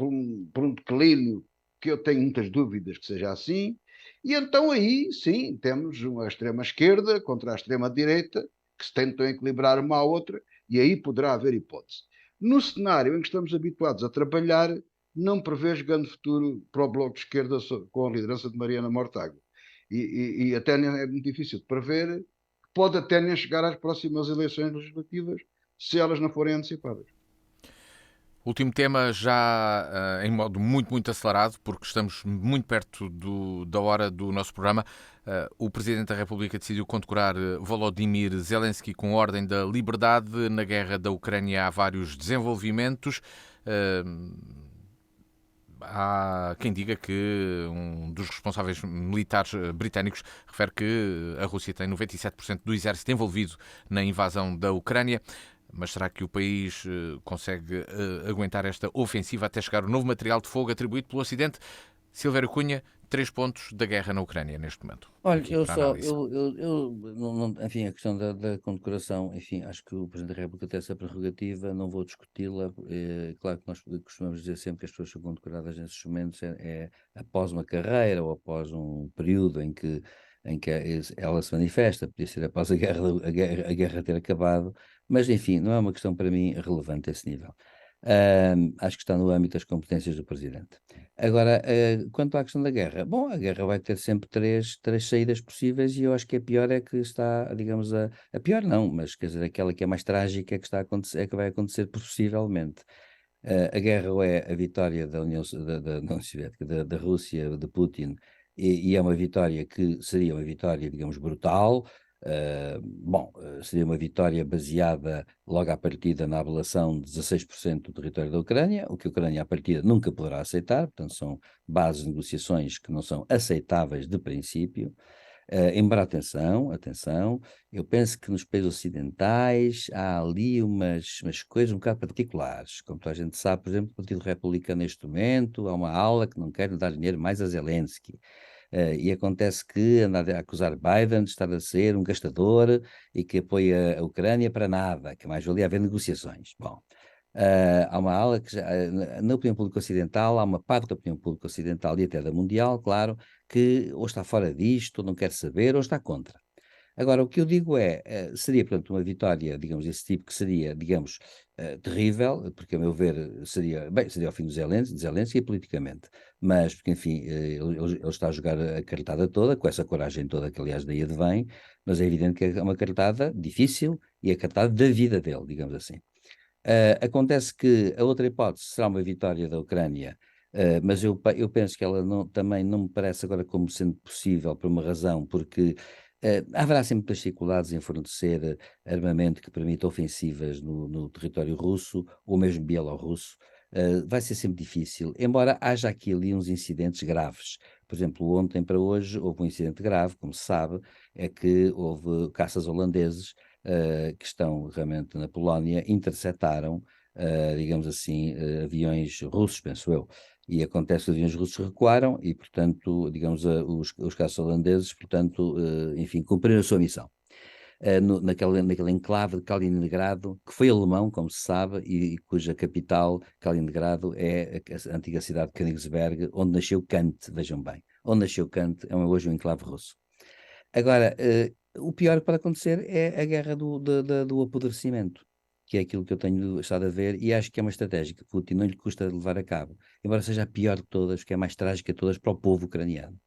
um declínio que eu tenho muitas dúvidas que seja assim, e então aí sim temos uma extrema-esquerda contra a extrema-direita, que se tentam equilibrar uma à outra, e aí poderá haver hipótese. No cenário em que estamos habituados a trabalhar, não prevejo grande futuro para o Bloco de Esquerda com a liderança de Mariana Mortágua. E até é muito difícil de prever, pode até nem chegar às próximas eleições legislativas, se elas não forem antecipadas. Último tema já em modo muito, muito acelerado, porque estamos muito perto da hora do nosso programa. O Presidente da República decidiu condecorar Volodymyr Zelensky com a Ordem da Liberdade. Na guerra da Ucrânia há vários desenvolvimentos. Há quem diga que um dos responsáveis militares britânicos refere que a Rússia tem 97% do exército envolvido na invasão da Ucrânia. Mas será que o país consegue aguentar esta ofensiva até chegar o novo material de fogo atribuído pelo Ocidente? Silvério Cunha, 3 pontos da guerra na Ucrânia neste momento. Olha, Aqui eu para só, análise. enfim, a questão da condecoração, enfim, acho que o Presidente da República tem essa prerrogativa, não vou discuti-la. Claro que nós costumamos dizer sempre que as pessoas são condecoradas nesses momentos, é após uma carreira ou após um período em que ela se manifesta, podia ser após a guerra ter acabado, mas enfim, não é uma questão para mim relevante a esse nível. Acho que está no âmbito das competências do Presidente. Agora, quanto à questão da guerra, bom, a guerra vai ter sempre três saídas possíveis e eu acho que a pior é que está, digamos, a pior não, mas quer dizer, aquela que é mais trágica é que está a acontecer, é que vai acontecer possivelmente. A guerra ou é a vitória da União Soviética, da Rússia, de Putin, e é uma vitória que seria uma vitória, digamos, brutal. Seria uma vitória baseada logo à partida na ablação de 16% do território da Ucrânia, o que a Ucrânia à partida nunca poderá aceitar, portanto são bases de negociações que não são aceitáveis de princípio. Embora, atenção, eu penso que nos países ocidentais há ali umas coisas um bocado particulares. Como toda a gente sabe, por exemplo, o Partido Republicano neste momento há uma ala que não quer dar dinheiro mais a Zelensky. E acontece que anda a acusar Biden de estar a ser um gastador e que apoia a Ucrânia para nada, que mais valia haver negociações. Bom, há uma ala que na opinião pública ocidental, há uma parte da opinião pública ocidental e até da mundial, claro, que ou está fora disto, ou não quer saber, ou está contra. Agora, o que eu digo é, seria, portanto, uma vitória, digamos, desse tipo, que seria, digamos, terrível, porque, a meu ver, seria, bem, seria ao fim de Zelensky politicamente, mas, porque, enfim, ele está a jogar a cartada toda, com essa coragem toda, que, aliás, daí advém, mas é evidente que é uma cartada difícil e a cartada da vida dele, digamos assim. Acontece que a outra hipótese será uma vitória da Ucrânia, mas eu penso que ela também não me parece agora como sendo possível por uma razão, porque haverá sempre dificuldades em fornecer armamento que permita ofensivas no território russo ou mesmo bielorrusso. Vai ser sempre difícil, embora haja aqui ali uns incidentes graves. Por exemplo, ontem para hoje houve um incidente grave, como se sabe, é que houve caças holandeses que estão realmente na Polónia, interceptaram, digamos assim, aviões russos, penso eu. E acontece que os aviões russos recuaram e, portanto, digamos, os caças holandeses, portanto, enfim, cumpriram a sua missão. Naquele enclave de Kaliningrado, que foi alemão, como se sabe, e cuja capital, Kaliningrado, é a antiga cidade de Königsberg, onde nasceu Kant, vejam bem. Onde nasceu Kant é hoje um enclave russo. Agora, o pior que pode acontecer é a guerra do apodrecimento, que é aquilo que eu tenho estado a ver, e acho que é uma estratégia que Putin não lhe custa de levar a cabo, embora seja a pior de todas, que é a mais trágica de todas para o povo ucraniano,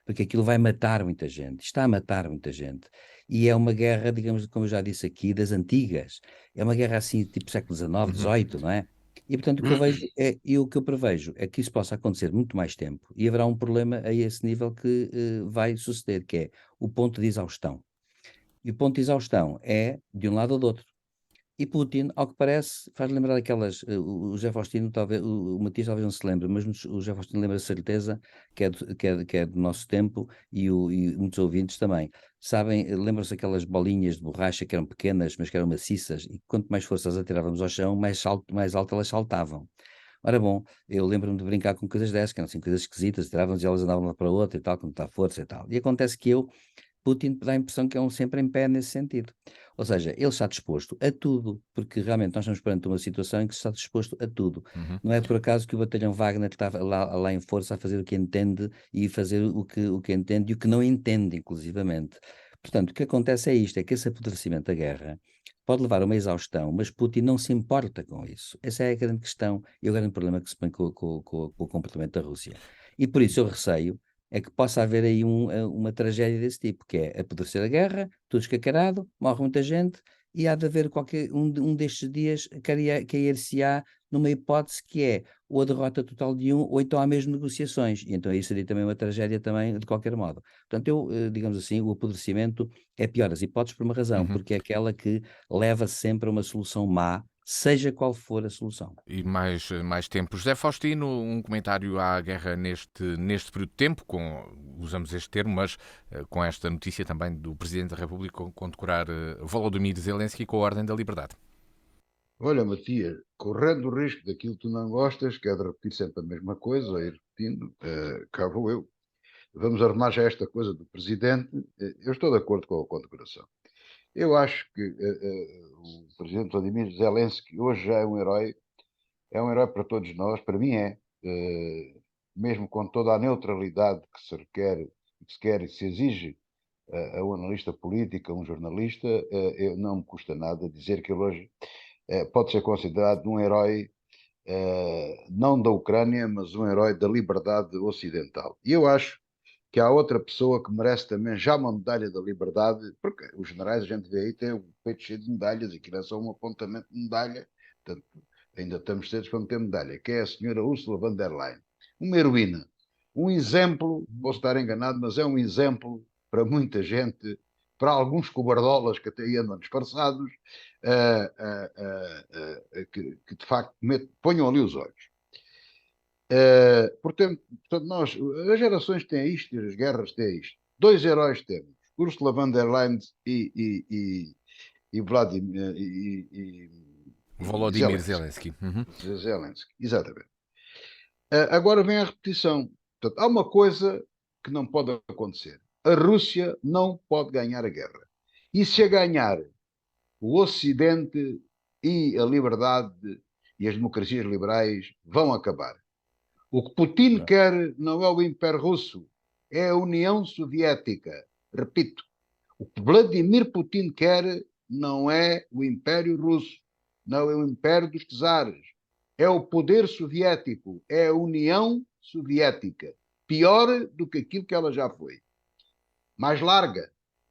porque aquilo vai matar muita gente, está a matar muita gente, e é uma guerra, digamos, como eu já disse aqui, das antigas, é uma guerra assim, tipo século XIX, Uhum. XVIII, não é? E, portanto, o que eu vejo e o que eu prevejo é que isso possa acontecer muito mais tempo e haverá um problema a esse nível que vai suceder, que é o ponto de exaustão. E o ponto de exaustão é de um lado ou do outro. E Putin, ao que parece, faz lembrar aquelas. O José Faustino, talvez, o Matias talvez não se lembre, mas o José Faustino lembra de certeza que é do nosso tempo e muitos ouvintes também. Sabem, lembram-se aquelas bolinhas de borracha que eram pequenas, mas que eram maciças, e quanto mais força as atirávamos ao chão, mais alto elas saltavam. Ora bom, eu lembro-me de brincar com coisas dessas, que eram assim coisas esquisitas, atirávamos e elas andavam de uma para a outra e tal, com muita força e tal. E acontece que Putin dá a impressão que é um sempre em pé nesse sentido. Ou seja, ele está disposto a tudo, porque realmente nós estamos perante uma situação em que se está disposto a tudo. Uhum. Não é por acaso que o batalhão Wagner está lá em força a fazer o que entende e fazer o que entende e o que não entende, inclusivamente. Portanto, o que acontece é isto, é que esse apodrecimento da guerra pode levar a uma exaustão, mas Putin não se importa com isso. Essa é a grande questão e o grande problema que se põe com o comportamento da Rússia. E por isso eu receio é que possa haver aí uma tragédia desse tipo, que é apodrecer a guerra, tudo escacarado, morre muita gente, e há de haver qualquer um destes dias cair-se-á numa hipótese que é ou a derrota total de um, ou então há mesmo negociações, e então isso seria também uma tragédia também, de qualquer modo. Portanto, digamos assim, o apodrecimento é pior das hipóteses por uma razão, Uhum. porque é aquela que leva sempre a uma solução má, seja qual for a solução. E mais tempo. José Faustino, um comentário à guerra neste período de tempo, usamos este termo, mas com esta notícia também do Presidente da República condecorar Volodymyr Zelensky com a Ordem da Liberdade. Olha, Matias, correndo o risco daquilo que tu não gostas, que é de repetir sempre a mesma coisa, e repetindo, cá vou eu. Vamos arrumar já esta coisa do Presidente. Eu estou de acordo com a condecoração. Eu acho que o Presidente Vladimir Zelensky hoje já é um herói para todos nós, para mim é, mesmo com toda a neutralidade que se requer, que se quer e se exige a um analista político, a um jornalista, não me custa nada dizer que ele hoje pode ser considerado um herói, não da Ucrânia, mas um herói da liberdade ocidental. E eu acho que há outra pessoa que merece também já uma medalha da liberdade, porque os generais a gente vê aí têm o peito cheio de medalhas, e que não é só um apontamento de medalha, portanto, ainda estamos cedos para meter medalha, que é a senhora Ursula von der Leyen. Uma heroína, um exemplo, posso estar enganado, mas é um exemplo para muita gente, para alguns cobardolas que até aí andam disfarçados, que de facto ponham ali os olhos. Portanto, nós, as gerações têm isto e as guerras têm isto. Dois heróis temos, Ursula von der Leyen e Vladimir e Volodymyr Zelensky. Zelensky. Uhum. Zelensky, exatamente. Agora vem a repetição. Portanto, há uma coisa que não pode acontecer. A Rússia não pode ganhar a guerra. E se a ganhar, o Ocidente e a liberdade e as democracias liberais vão acabar. O que Putin quer não é o Império Russo, é a União Soviética. Repito, O que Vladimir Putin quer não é o Império Russo, não é o Império dos Czares, é o poder soviético, é a União Soviética, pior do que aquilo que ela já foi. Mais larga,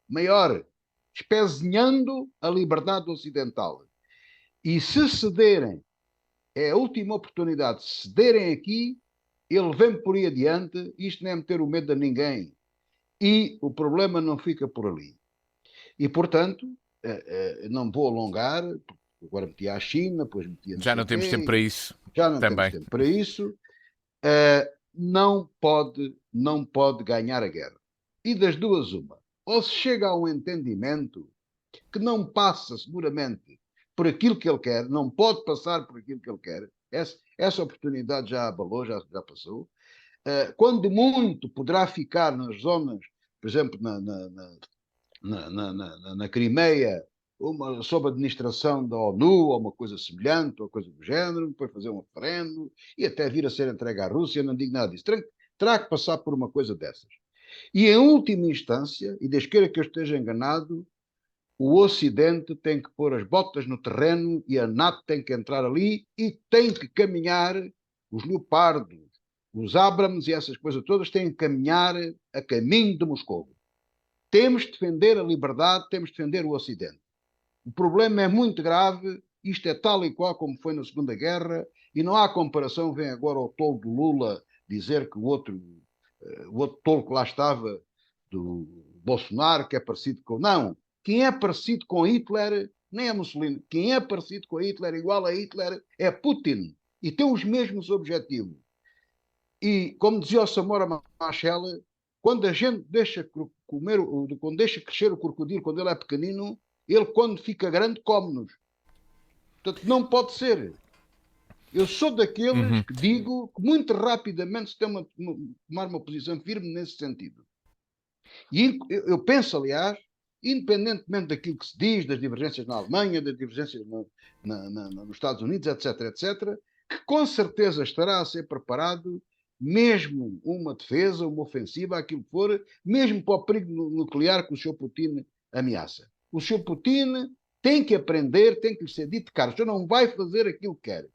maior, espezinhando a liberdade ocidental. E se cederem, é a última oportunidade, se cederem aqui, ele vem por aí adiante, isto não é meter o medo a ninguém. E o problema não fica por ali. E, portanto, não vou alongar, agora meti a China, depois meti a Já não temos tempo para isso. Já não também. temos tempo para isso. Não pode ganhar a guerra. E das duas, uma. Ou se chega a um entendimento que não passa, seguramente, por aquilo que ele quer, não pode passar por aquilo que ele quer, essa oportunidade já abalou, já passou. Quando muito, poderá ficar nas zonas, por exemplo, na Crimeia, sob a administração da ONU, ou uma coisa semelhante, ou coisa do género, depois fazer um referendo, e até vir a ser entregue à Rússia, não digo nada disso. Terá que passar por uma coisa dessas. E, em última instância, e Deus queira que eu esteja enganado, o Ocidente tem que pôr as botas no terreno e a NATO tem que entrar ali e tem que caminhar, os Leopardos, os Abrams e essas coisas todas têm que caminhar a caminho de Moscou. Temos de defender a liberdade, temos de defender o Ocidente. O problema é muito grave, isto é tal e qual como foi na Segunda Guerra, e não há comparação, vem agora o tolo do Lula dizer que o outro tolo que lá estava, do Bolsonaro, que é parecido com... Não, quem é parecido com Hitler nem é Mussolini. Quem é parecido com Hitler, igual a Hitler, é Putin. E tem os mesmos objetivos. E, como dizia o Samora Machel, quando a gente deixa quando deixa crescer o crocodilo quando ele é pequenino, ele, quando fica grande, come-nos. Portanto, não pode ser. Eu sou daqueles que digo que muito rapidamente se tem tomar uma posição firme nesse sentido. E eu penso, aliás, independentemente daquilo que se diz, das divergências na Alemanha, das divergências nos Estados Unidos, etc., etc., que com certeza estará a ser preparado mesmo uma defesa, uma ofensiva, aquilo que for, mesmo para o perigo nuclear que o Sr. Putin ameaça. O Sr. Putin tem que aprender, tem que lhe ser dito, cara, o senhor não vai fazer aquilo que quer.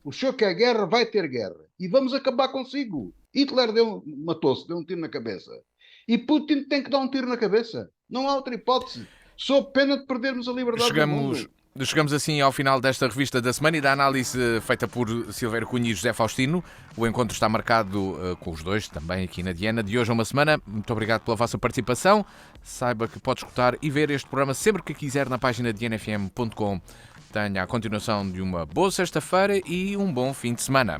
O senhor quer guerra, vai ter guerra. E vamos acabar consigo. Hitler matou-se, deu um tiro na cabeça. E Putin tem que dar um tiro na cabeça. Não há outra hipótese. Sob pena de perdermos a liberdade do mundo. Chegamos assim ao final desta revista da semana e da análise feita por Silvério Cunha e José Faustino. O encontro está marcado com os dois, também aqui na Diana, de hoje a uma semana. Muito obrigado pela vossa participação. Saiba que pode escutar e ver este programa sempre que quiser na página dianafm.com. Tenha a continuação de uma boa sexta-feira e um bom fim de semana.